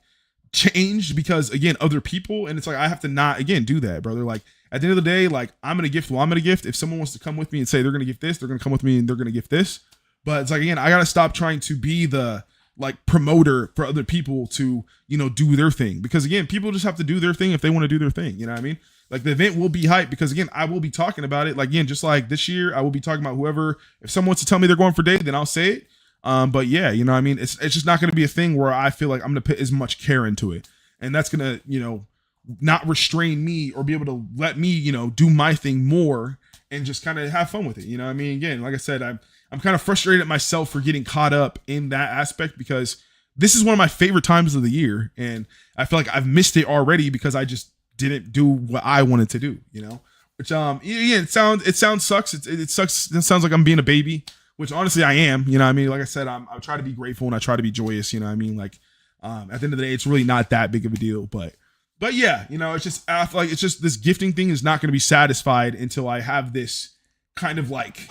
changed because, again, other people. And it's like, I have to not, again, do that, brother. Like at the end of the day, like I'm going to gift. Well, I'm going to gift. If someone wants to come with me and say they're going to gift this, they're going to come with me and they're going to gift this. But it's like, again, I got to stop trying to be the like promoter for other people to, do their thing. Because again, people just have to do their thing if they want to do their thing. You know what I mean? Like the event will be hyped because, again, I will be talking about it. Like, again, just like this year, I will be talking about whoever, if someone wants to tell me they're going for day, then I'll say it. But yeah, what I mean? It's just not going to be a thing where I feel like I'm going to put as much care into it. And that's going to, not restrain me or be able to let me, do my thing more and just kind of have fun with it. You know what I mean? Again, like I said, I'm kind of frustrated at myself for getting caught up in that aspect because this is one of my favorite times of the year. And I feel like I've missed it already because I just didn't do what I wanted to do, which, it sounds sucks. It sucks. It sounds like I'm being a baby, which honestly I am, what I mean? Like I said, I try to be grateful and I try to be joyous, what I mean? Like, at the end of the day, it's really not that big of a deal, but yeah, it's just, I feel like it's just this gifting thing is not going to be satisfied until I have this kind of like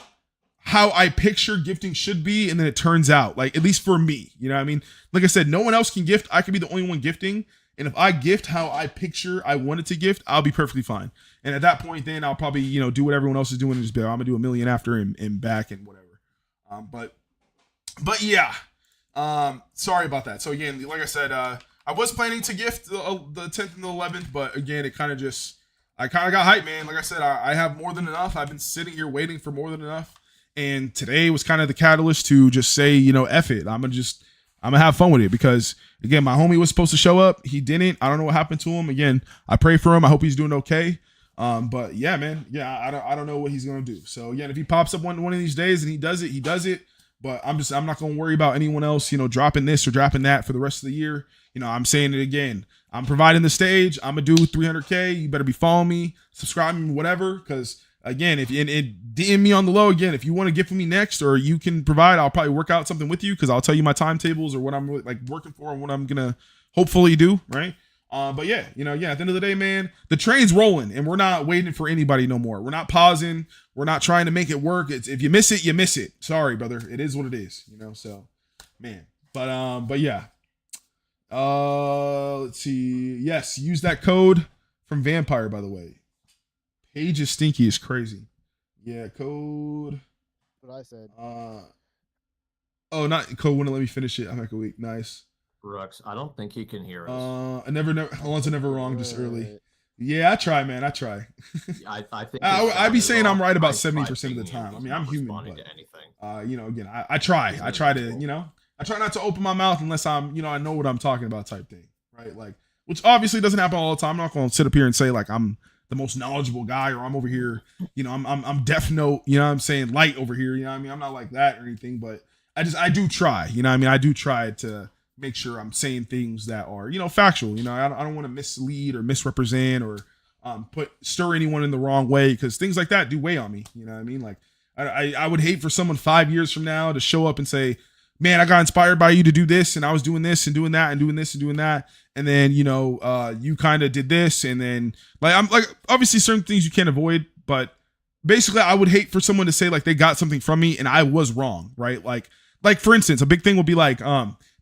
how I picture gifting should be. And then it turns out like, at least for me, what I mean? Like I said, no one else can gift. I could be the only one gifting. And if I gift how I picture I wanted to gift, I'll be perfectly fine. And at that point, then I'll probably, you know, do what everyone else is doing and just be like, I'm gonna do $1 million after and back and whatever. But yeah. Sorry about that. So again, like I said, I was planning to gift the 10th and the 11th, but again, it kind of just, I kind of got hyped, man. Like I said, I have more than enough. I've been sitting here waiting for more than enough. And today was kind of the catalyst to just say, you know, F it. I'm gonna have fun with it because again, my homie was supposed to show up. He didn't. I don't know what happened to him. Again, I pray for him. I hope he's doing okay. But yeah, man, yeah, I don't know what he's gonna do. So again, if he pops up one of these days and he does it, he does it. But I'm not gonna worry about anyone else, you know, dropping this or dropping that for the rest of the year. You know, I'm saying it again. I'm providing the stage. I'm gonna do 300K. You better be following me, subscribing me, whatever. Because again, if you DM me on the low again, if you want to gift me next or you can provide, I'll probably work out something with you because I'll tell you my timetables or what I'm really, like working for and what I'm gonna hopefully do, right? But yeah, you know, yeah, at the end of the day, man, the train's rolling and we're not waiting for anybody no more. We're not pausing. We're not trying to make it work. It's if you miss it, you miss it. Sorry, brother. It is what it is, you know, so man. But yeah. Let's see. Yes, use that code from Vampire, by the way. Page is stinky is crazy. Yeah, code. What I said. Oh, not code wouldn't let me finish it. I'm like a week. Nice. Rux, I don't think he can hear us. I never Alonzo never wrong just early. Yeah, I try, man. I try. I think I be saying I'm right about 70% 70% of the time. I mean, I'm human, but to anything. you know, again, I try. I try to, you know, I try not to open my mouth unless I'm, you know, I know what I'm talking about type thing, right? Like, which obviously doesn't happen all the time. I'm not going to sit up here and say like I'm the most knowledgeable guy or I'm over here, you know, I'm deaf note, you know what I'm saying, light over here, you know what I mean? I'm not like that or anything, but I do try, you know what I mean? I do try to make sure I'm saying things that are, you know, factual. You know, I don't want to mislead or misrepresent or stir anyone in the wrong way because things like that do weigh on me. You know what I mean? Like I would hate for someone 5 years from now to show up and say, man, I got inspired by you to do this and I was doing this and doing that and doing this and doing that. And then, you know, you kind of did this and then like, I'm like, obviously certain things you can't avoid, but basically I would hate for someone to say like they got something from me and I was wrong. Right. Like for instance, a big thing will be like,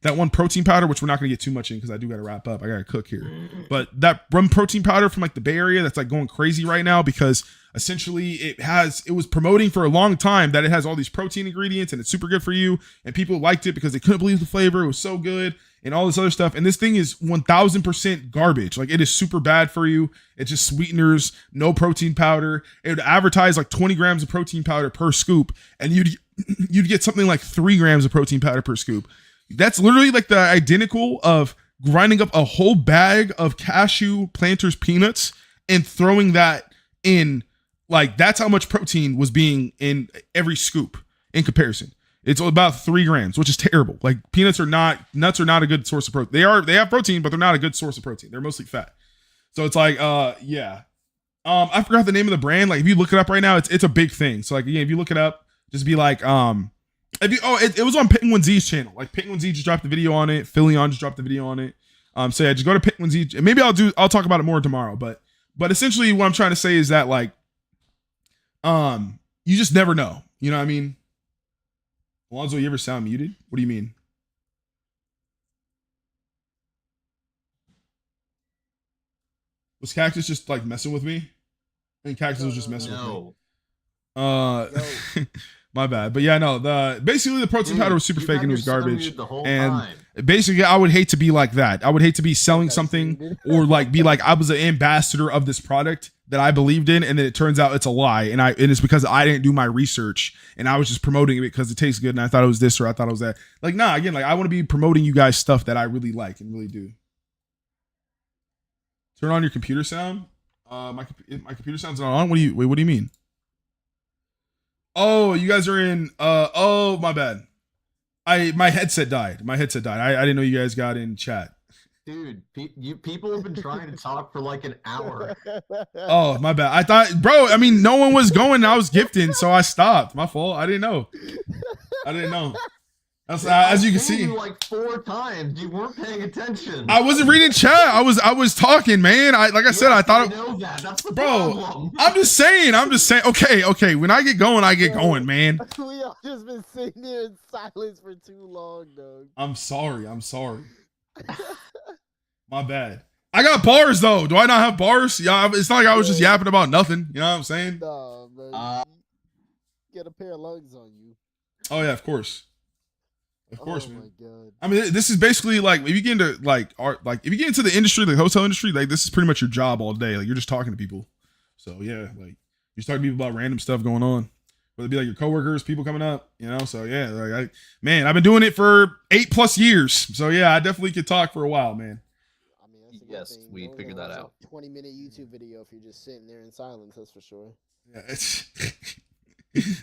that one protein powder, which we're not going to get too much in because I do got to wrap up. I got to cook here. But that rum protein powder from like the Bay Area that's like going crazy right now because essentially it was promoting for a long time that it has all these protein ingredients and it's super good for you. And people liked it because they couldn't believe the flavor. It was so good and all this other stuff. And this thing is 1000% garbage. Like it is super bad for you. It's just sweeteners, no protein powder. It would advertise like 20 grams of protein powder per scoop. And you'd get something like 3 grams of protein powder per scoop. That's literally like the identical of grinding up a whole bag of cashew Planters peanuts and throwing that in. Like that's how much protein was being in every scoop in comparison. It's about 3 grams, which is terrible. Like nuts are not a good source of protein. They have protein, but they're not a good source of protein. They're mostly fat. So it's like, yeah. I forgot the name of the brand. Like if you look it up right now, it's a big thing. So like, again, if you look it up, just be like, it was on Penguin Z's channel. Like Penguin Z just dropped the video on it. Philly on just dropped the video on it. So yeah, just go to Penguin Z. Maybe I'll talk about it more tomorrow. But essentially what I'm trying to say is that like, you just never know. You know what I mean? Alonzo, you ever sound muted? What do you mean? Was Cactus just like messing with me? I think Cactus was just messing with me. No. My bad. But yeah, no, basically the protein powder was super fake and it was garbage. The whole and time. basically I would hate to be like that. I would hate to be selling something or like be like I was an ambassador of this product that I believed in and then it turns out it's a lie and it's because I didn't do my research and I was just promoting it because it tastes good and I thought it was this or I thought it was that. Like nah, again, like I want to be promoting you guys stuff that I really like and really do. Turn on your computer sound. My computer sound's not on. What do you mean? Oh, you guys are in oh my bad. My headset died. I didn't know you guys got in chat. Dude, people have been trying to talk for like an hour. Oh, my bad. I thought, bro, I mean, no one was going. I was gifting, so I stopped. My fault. I didn't know. That's, as you can see, you like 4 times. You weren't paying attention. I wasn't reading chat. I was talking, man. I said, I thought, I know that. That's the bro. problem. I'm just saying. Okay. When I get going, I get going, man. We all just been sitting here in silence for too long, dog. I'm sorry. My bad. I got bars though. Do I not have bars? Yeah, it's not like I was just yapping about nothing. You know what I'm saying? No, bro. Get a pair of lungs on you. Oh yeah, of course. Of course, Oh man. my god. I mean, this is basically like if you get into like art, like if you get into the industry, the hotel industry, like this is pretty much your job all day. Like you're just talking to people. So yeah, like you're talking to people about random stuff going on, whether it be like your coworkers, people coming up, you know. So yeah, like I've been doing it for 8+ years. So yeah, I definitely could talk for a while, man. I mean, that's a good Yes, thing. we You're only figured gonna that watch out. a 20-minute YouTube video if you're just sitting there in silence. That's for sure. Yeah, it's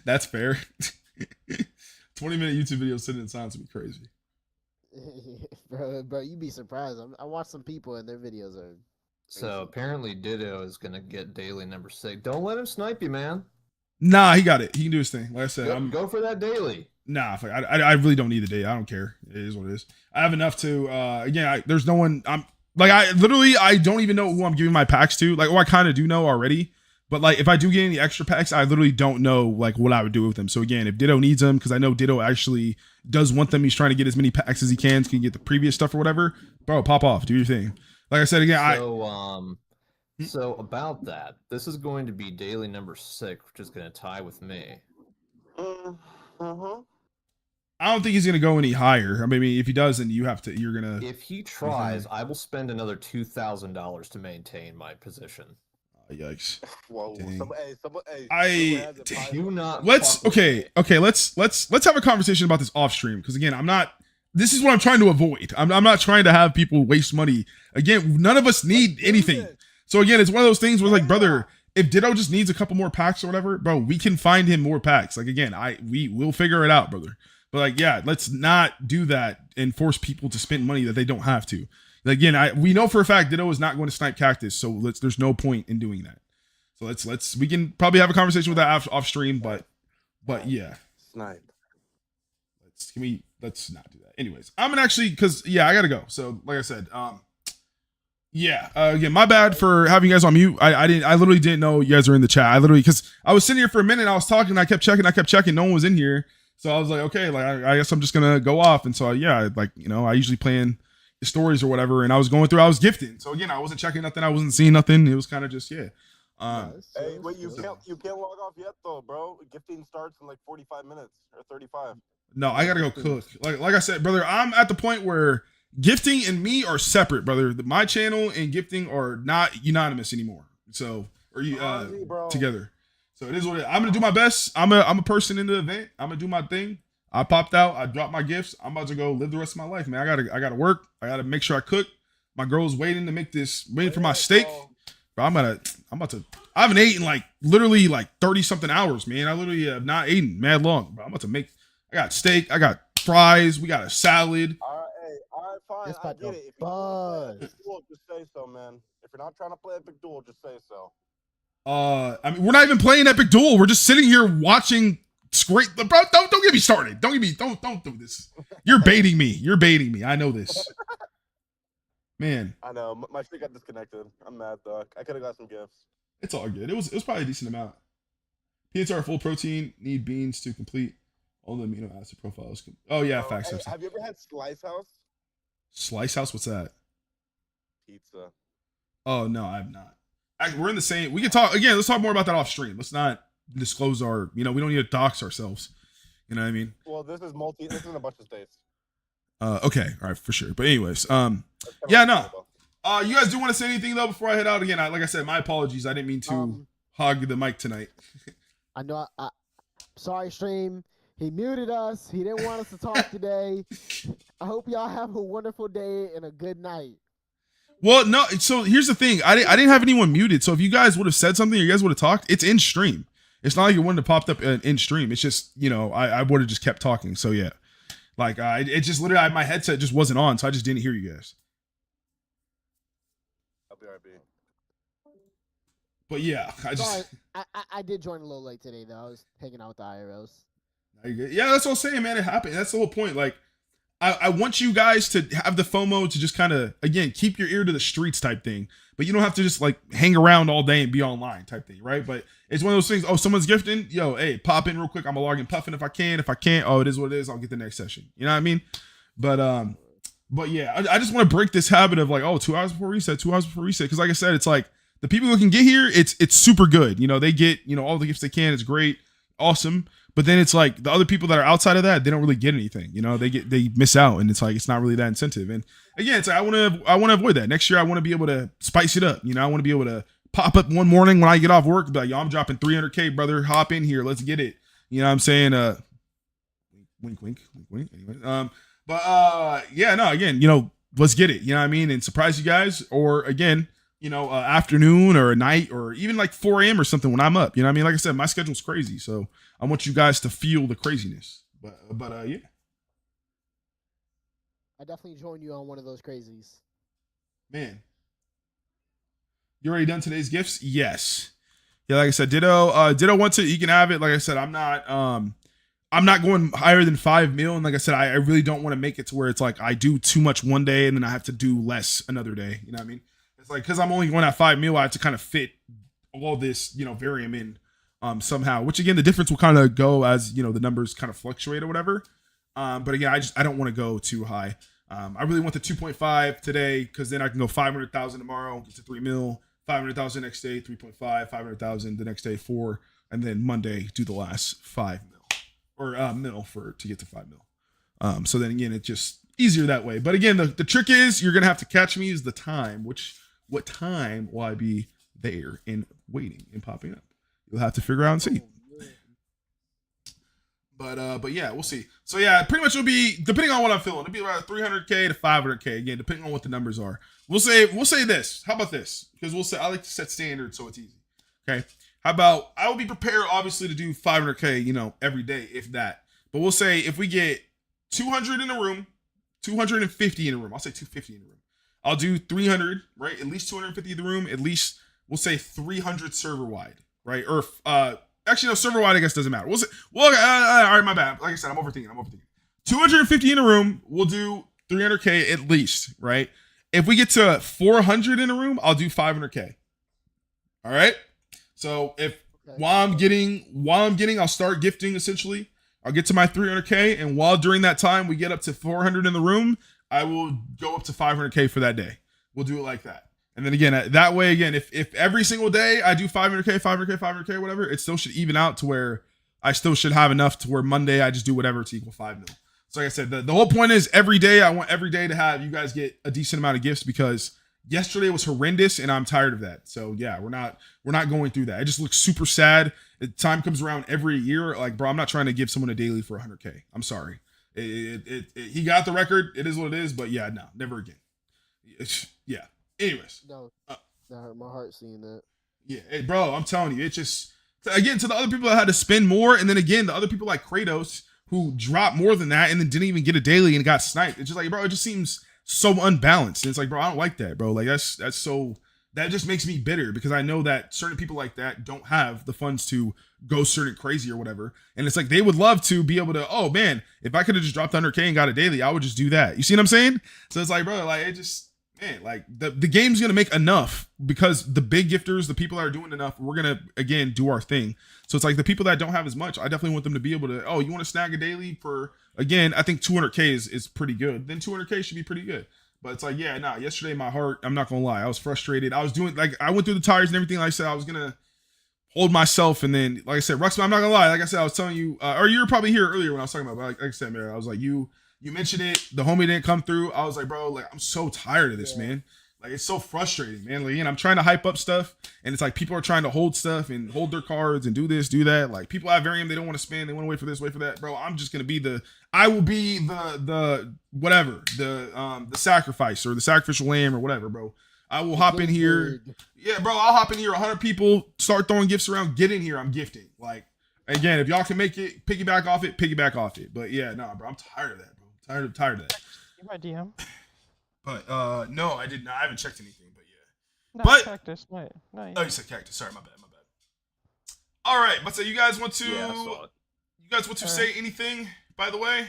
that's fair. 20-minute YouTube video sitting in silence would be crazy. bro, you'd be surprised. I watched some people and their videos are. So crazy. apparently Ditto is gonna get daily number 6. Don't let him snipe you, man. Nah, he got it. He can do his thing. Like I said, Go for that daily. Nah, I really don't need the day. I don't care. It is what it is. I have enough to. Again, there's no one. I'm like I don't even know who I'm giving my packs to. Like, I kind of do know already. But like, if I do get any extra packs, I literally don't know like what I would do with them. So again, if Ditto needs them, because I know Ditto actually does want them, he's trying to get as many packs as he can get the previous stuff or whatever. Bro, pop off, do your thing. Like I said again, So about that, this is going to be daily number 6, which is going to tie with me. I don't think he's gonna go any higher. I mean, if he does, then you're gonna. If he tries, I will spend another $2,000 to maintain my position. Yikes! Whoa! Do not. Let's have a conversation about this off stream because again, I'm not. This is what I'm trying to avoid. I'm not trying to have people waste money. Again, none of us need anything. So again, it's one of those things where like, brother, if Ditto just needs a couple more packs or whatever, bro, we can find him more packs. Like again, we'll figure it out, brother. But like, yeah, let's not do that and force people to spend money that they don't have to. Again, we know for a fact Ditto is not going to snipe Cactus, so there's no point in doing that. So we can probably have a conversation with that off stream, but yeah. Snipe. Let's not do that. Anyways, I'm gonna actually because I gotta go. So like I said, again, my bad for having you guys on mute. I literally didn't know you guys were in the chat. I literally because I was sitting here for a minute, I was talking, I kept checking, no one was in here. So I was like, okay, like I guess I'm just gonna go off. And so I usually plan stories or whatever, and I was gifting. So again, I wasn't checking nothing, I wasn't seeing nothing. It was kind of just Hey, wait, you can't log off yet though, bro. Gifting starts in like 45 minutes or 35. No, I gotta go cook. Like I said, brother, I'm at the point where gifting and me are separate, brother. My channel and gifting are not unanimous anymore. So together. So it is what it is. I'm gonna do my best. I'm a person in the event. I'm gonna do my thing. I popped out. I dropped my gifts. I'm about to go live the rest of my life, man. I gotta work. I gotta make sure I cook. My girl's waiting for my steak. Bro, I'm about to. I haven't eaten like literally like 30 something hours, man. I literally have not eaten mad long. Bro, I'm about to make. I got steak. I got fries. We got a salad. All right, fine. I get it. If you want to play Epic Duel, just say so, man. If you're not trying to play Epic Duel, just say so. I mean, we're not even playing Epic Duel. We're just sitting here watching. Great, bro. Don't get me started. Don't do this. You're baiting me. I know this. Man, I know. My shit got disconnected. I'm mad, though. I could have got some gifts. It's all good. It was probably a decent amount. PTR full protein, need beans to complete all the amino acid profiles. Oh yeah, facts. Hey, have you ever had Slice House? Slice House? What's that? Pizza. Oh no, I have not. We're in the same. We can talk again. Let's talk more about that off stream. Let's not disclose our. We don't need to dox ourselves. You know what I mean? Well, this is in a bunch of states. Okay, all right, for sure. But anyways, yeah, no. You guys do want to say anything though before I head out again? Like I said, my apologies. I didn't mean to hog the mic tonight. I know. Sorry, stream. He muted us. He didn't want us to talk today. I hope y'all have a wonderful day and a good night. Well, no. So here's the thing. I didn't have anyone muted. So if you guys would have said something, or you guys would have talked, it's in stream. It's not like it wouldn't have popped up in stream. It's just I would have just kept talking. So yeah, like it just literally my headset just wasn't on, so I just didn't hear you guys. I'll be right back. But yeah, I did join a little late today though. I was hanging out with the IRLs. Yeah, that's what I'm saying, man. It happened. That's the whole point. Like, I want you guys to have the FOMO to just kind of, again, keep your ear to the streets type thing. But you don't have to just like hang around all day and be online type thing, right? But it's one of those things. Oh, someone's gifting. Yo, hey, pop in real quick. I'm gonna log in puffing if I can. If I can't, oh, it is what it is. I'll get the next session. You know what I mean? But But yeah, I just want to break this habit of like, oh, 2 hours before reset, 2 hours before reset. Because like I said, it's like the people who can get here, it's super good. You know, they get, you know, all the gifts they can. It's great, awesome. But then it's like the other people that are outside of that, they don't really get anything. You know, they miss out, and it's like it's not really that incentive. And again, it's like I want to avoid that. Next year, I want to be able to spice it up. You know, I want to be able to pop up one morning when I get off work, be like, yo, I'm dropping 300K, brother. Hop in here, let's get it. You know what I'm saying? Wink, wink, wink, wink. Anyway, yeah, no, again, you know, let's get it. You know what I mean? And surprise you guys, or again, you know, afternoon or a night or even like 4 a.m. or something when I'm up. You know what I mean? Like I said, my schedule's crazy, so I want you guys to feel the craziness. But yeah. I definitely join you on one of those crazies. Man. You already done today's gifts? Yes. Yeah, like I said, Ditto wants it, you can have it. Like I said, I'm not going higher than 5 mil. And like I said, I really don't want to make it to where it's like I do too much one day and then I have to do less another day. You know what I mean? It's like, because I'm only going at 5 mil, I have to kind of fit all this, you know, varium in somehow, which again, the difference will kind of go as, you know, the numbers kind of fluctuate or whatever. But again, I don't want to go too high. I really want the 2.5 today, because then I can go 500,000 tomorrow, get to 3 mil, 500,000 next day, 3.5, 500,000 the next day, 4, and then Monday do the last 5 mil or mil to get to 5 mil. So then again, it's just easier that way. But again, the trick is you're gonna have to catch me is the time. What time will I be there and waiting and popping up? You'll have to figure out and see. But yeah, we'll see. So yeah, pretty much it'll be, depending on what I'm feeling, it'll be about 300K to 500K again, depending on what the numbers are. We'll say this. How about this? Because I like to set standards so it's easy. Okay. How about I will be prepared, obviously, to do 500K, you know, every day, if that. But we'll say if we get 200 in a room, 250 in a room. I'll say 250 in a room. I'll do 300, right? At least 250 in the room. At least we'll say 300 server wide, right? Or actually, no, server wide I guess doesn't matter. We'll say, all right, my bad. Like I said, I'm overthinking. 250 in a room. We'll do 300K at least, right? If we get to 400 in a room, I'll do 500K. All right. So while I'm getting, I'll start gifting essentially. I'll get to my 300K, and while during that time we get up to 400 in the room, I will go up to 500K for that day. We'll do it like that. And then again, that way, again, if every single day I do 500K, whatever, it still should even out to where I still should have enough to where Monday I just do whatever to equal 5 mil. So like I said, the whole point is every day, I want every day to have you guys get a decent amount of gifts, because yesterday was horrendous and I'm tired of that. So yeah, we're not going through that. It just looks super sad. The time comes around every year. Like, bro, I'm not trying to give someone a daily for 100K. I'm sorry. He got the record. It is what it is. But yeah, no, never again. Yeah. Anyways. No, that hurt my heart seeing that. Yeah, hey, bro, I'm telling you, it's just, again, to the other people that had to spend more, and then again, the other people like Kratos who dropped more than that and then didn't even get a daily and got sniped. It's just like, bro, it just seems so unbalanced. And it's like, bro, I don't like that, bro. Like that's so, that just makes me bitter, because I know that certain people like that don't have the funds to go certain crazy or whatever. And it's like, they would love to be able to, oh man, if I could have just dropped 100K and got a daily, I would just do that. You see what I'm saying? So it's like, bro, like it just, man, like the game's gonna make enough, because the big gifters, the people that are doing enough, we're gonna again do our thing. So it's like the people that don't have as much, I definitely want them to be able to, oh, you want to snag a daily for, again, I think 200K is pretty good. Then 200K should be pretty good. But it's like, yeah, nah, yesterday my heart, I'm not gonna lie, I was frustrated. I was doing, like, I went through the tires and everything. Like I said, I was gonna hold myself, and then like I said, Ruxman, I'm not gonna lie, like I said, I was telling you, or you were probably here earlier when I was talking about, but like I said, man, I was like, you mentioned it, the homie didn't come through. I was like, bro, like I'm so tired of this, man. Like it's so frustrating, man. Like, I'm trying to hype up stuff, and it's like people are trying to hold stuff and hold their cards and do this, do that. Like people have varium, they don't want to spend, they want to wait for this, wait for that. Bro, I'm just gonna be I will be the whatever, the sacrifice or the sacrificial lamb or whatever, bro. I will hop in here. Yeah, bro, I'll hop in here. 100 people start throwing gifts around. Get in here. I'm gifting. Like, again, if y'all can make it, piggyback off it. But yeah, nah, bro, I'm tired of that, bro. Tired of that. You my DM. But no, I did not. I haven't checked anything, but yeah. No, but cactus. No. Oh, you said cactus. Sorry, my bad. All right, but so you guys want to? Yeah, I saw it. You guys want to say anything? By the way.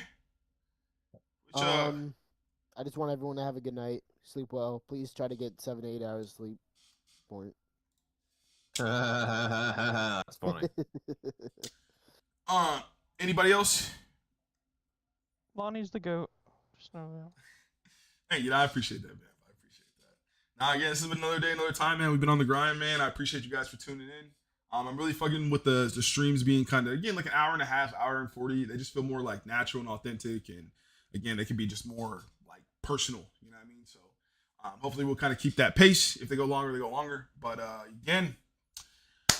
Which, I just want everyone to have a good night. Sleep well. Please try to get 7 to 8 hours sleep. Point. That's funny. Anybody else? Lonnie's the goat. Just know that. Hey, I appreciate that, man. I appreciate that. Now, again, this has been another day, another time, man. We've been on the grind, man. I appreciate you guys for tuning in. I'm really fucking with the streams being kind of, again, like an hour and a half, hour and 40. They just feel more like natural and authentic. And again, they can be just more like personal. You know what I mean? So hopefully we'll kind of keep that pace. If they go longer, they go longer. But again,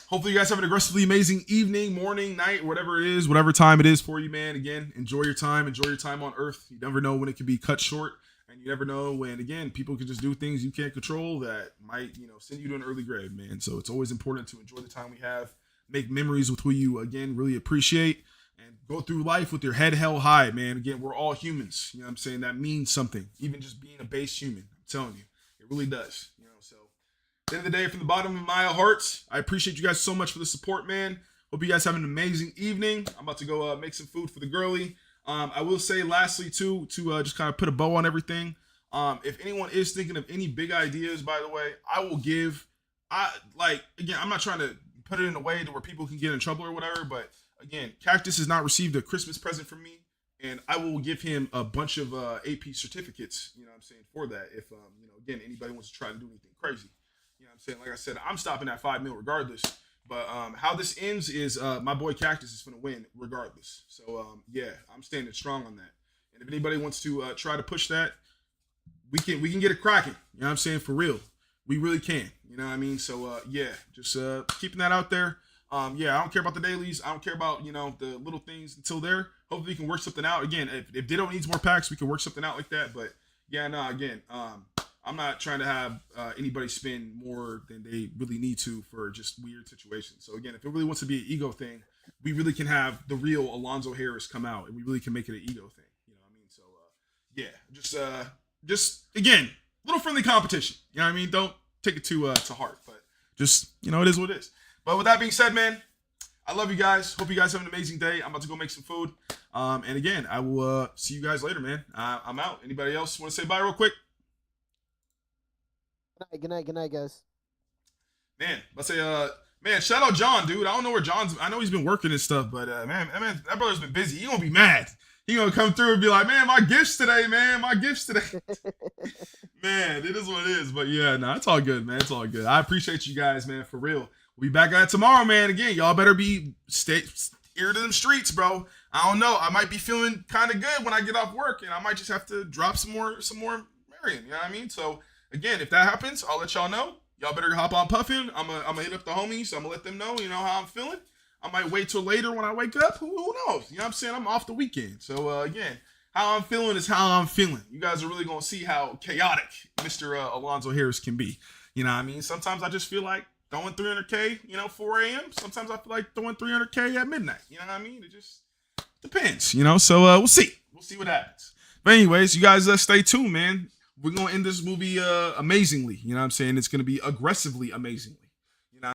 hopefully you guys have an aggressively amazing evening, morning, night, whatever it is, whatever time it is for you, man. Again, enjoy your time on Earth. You never know when it can be cut short. And you never know when, again, people can just do things you can't control that might, send you to an early grave, man. So it's always important to enjoy the time we have, make memories with who you, again, really appreciate, and go through life with your head held high, man. Again, we're all humans. You know what I'm saying? That means something. Even just being a base human. I'm telling you. It really does. So at the end of the day, from the bottom of my heart, I appreciate you guys so much for the support, man. Hope you guys have an amazing evening. I'm about to go make some food for the girly. I will say lastly too, to just kind of put a bow on everything. If anyone is thinking of any big ideas, by the way, I will give, again, I'm not trying to put it in a way to where people can get in trouble or whatever, but again, Cactus has not received a Christmas present from me, and I will give him a bunch of AP certificates, you know what I'm saying, for that. If, again, anybody wants to try to do anything crazy, you know what I'm saying? Like I said, I'm stopping at 5 mil regardless. But how this ends is my boy Cactus is going to win regardless. So, yeah, I'm standing strong on that. And if anybody wants to try to push that, we can get it cracking. You know what I'm saying? For real. We really can. You know what I mean? So, yeah, just keeping that out there. Yeah, I don't care about the dailies. I don't care about, the little things until there. Hopefully we can work something out. Again, if Ditto needs more packs, we can work something out like that. But, yeah, no, again, I'm not trying to have anybody spend more than they really need to for just weird situations. So again, if it really wants to be an ego thing, we really can have the real Alonzo Harris come out, and we really can make it an ego thing. You know what I mean? So yeah, just again, little friendly competition. You know what I mean? Don't take it to heart, but just it is what it is. But with that being said, man, I love you guys. Hope you guys have an amazing day. I'm about to go make some food. And again, I will see you guys later, man. I'm out. Anybody else want to say bye real quick? Good night, guys. Man, let's say, man, shout out John, dude. I don't know where John's. I know he's been working and stuff, but man, that brother's been busy. He gonna be mad. He gonna come through and be like, man, my gifts today, man, my gifts today. Man, it is what it is. But yeah, no, it's all good, man. It's all good. I appreciate you guys, man, for real. We'll be back at it tomorrow, man. Again, y'all better be ear to them streets, bro. I don't know. I might be feeling kind of good when I get off work, and I might just have to drop some more Marion. You know what I mean? So. Again, if that happens, I'll let y'all know. Y'all better hop on puffing. I'm gonna hit up the homies. I'm gonna let them know, how I'm feeling. I might wait till later when I wake up. Who knows? You know what I'm saying? I'm off the weekend. So, again, how I'm feeling is how I'm feeling. You guys are really gonna see how chaotic Mr. Alonzo Harris can be. You know what I mean? Sometimes I just feel like throwing 300K, 4 a.m. Sometimes I feel like throwing 300K at midnight. You know what I mean? It just depends, So, we'll see. We'll see what happens. But anyways, you guys stay tuned, man. We're going to end this movie amazingly. You know what I'm saying? It's going to be aggressively amazingly.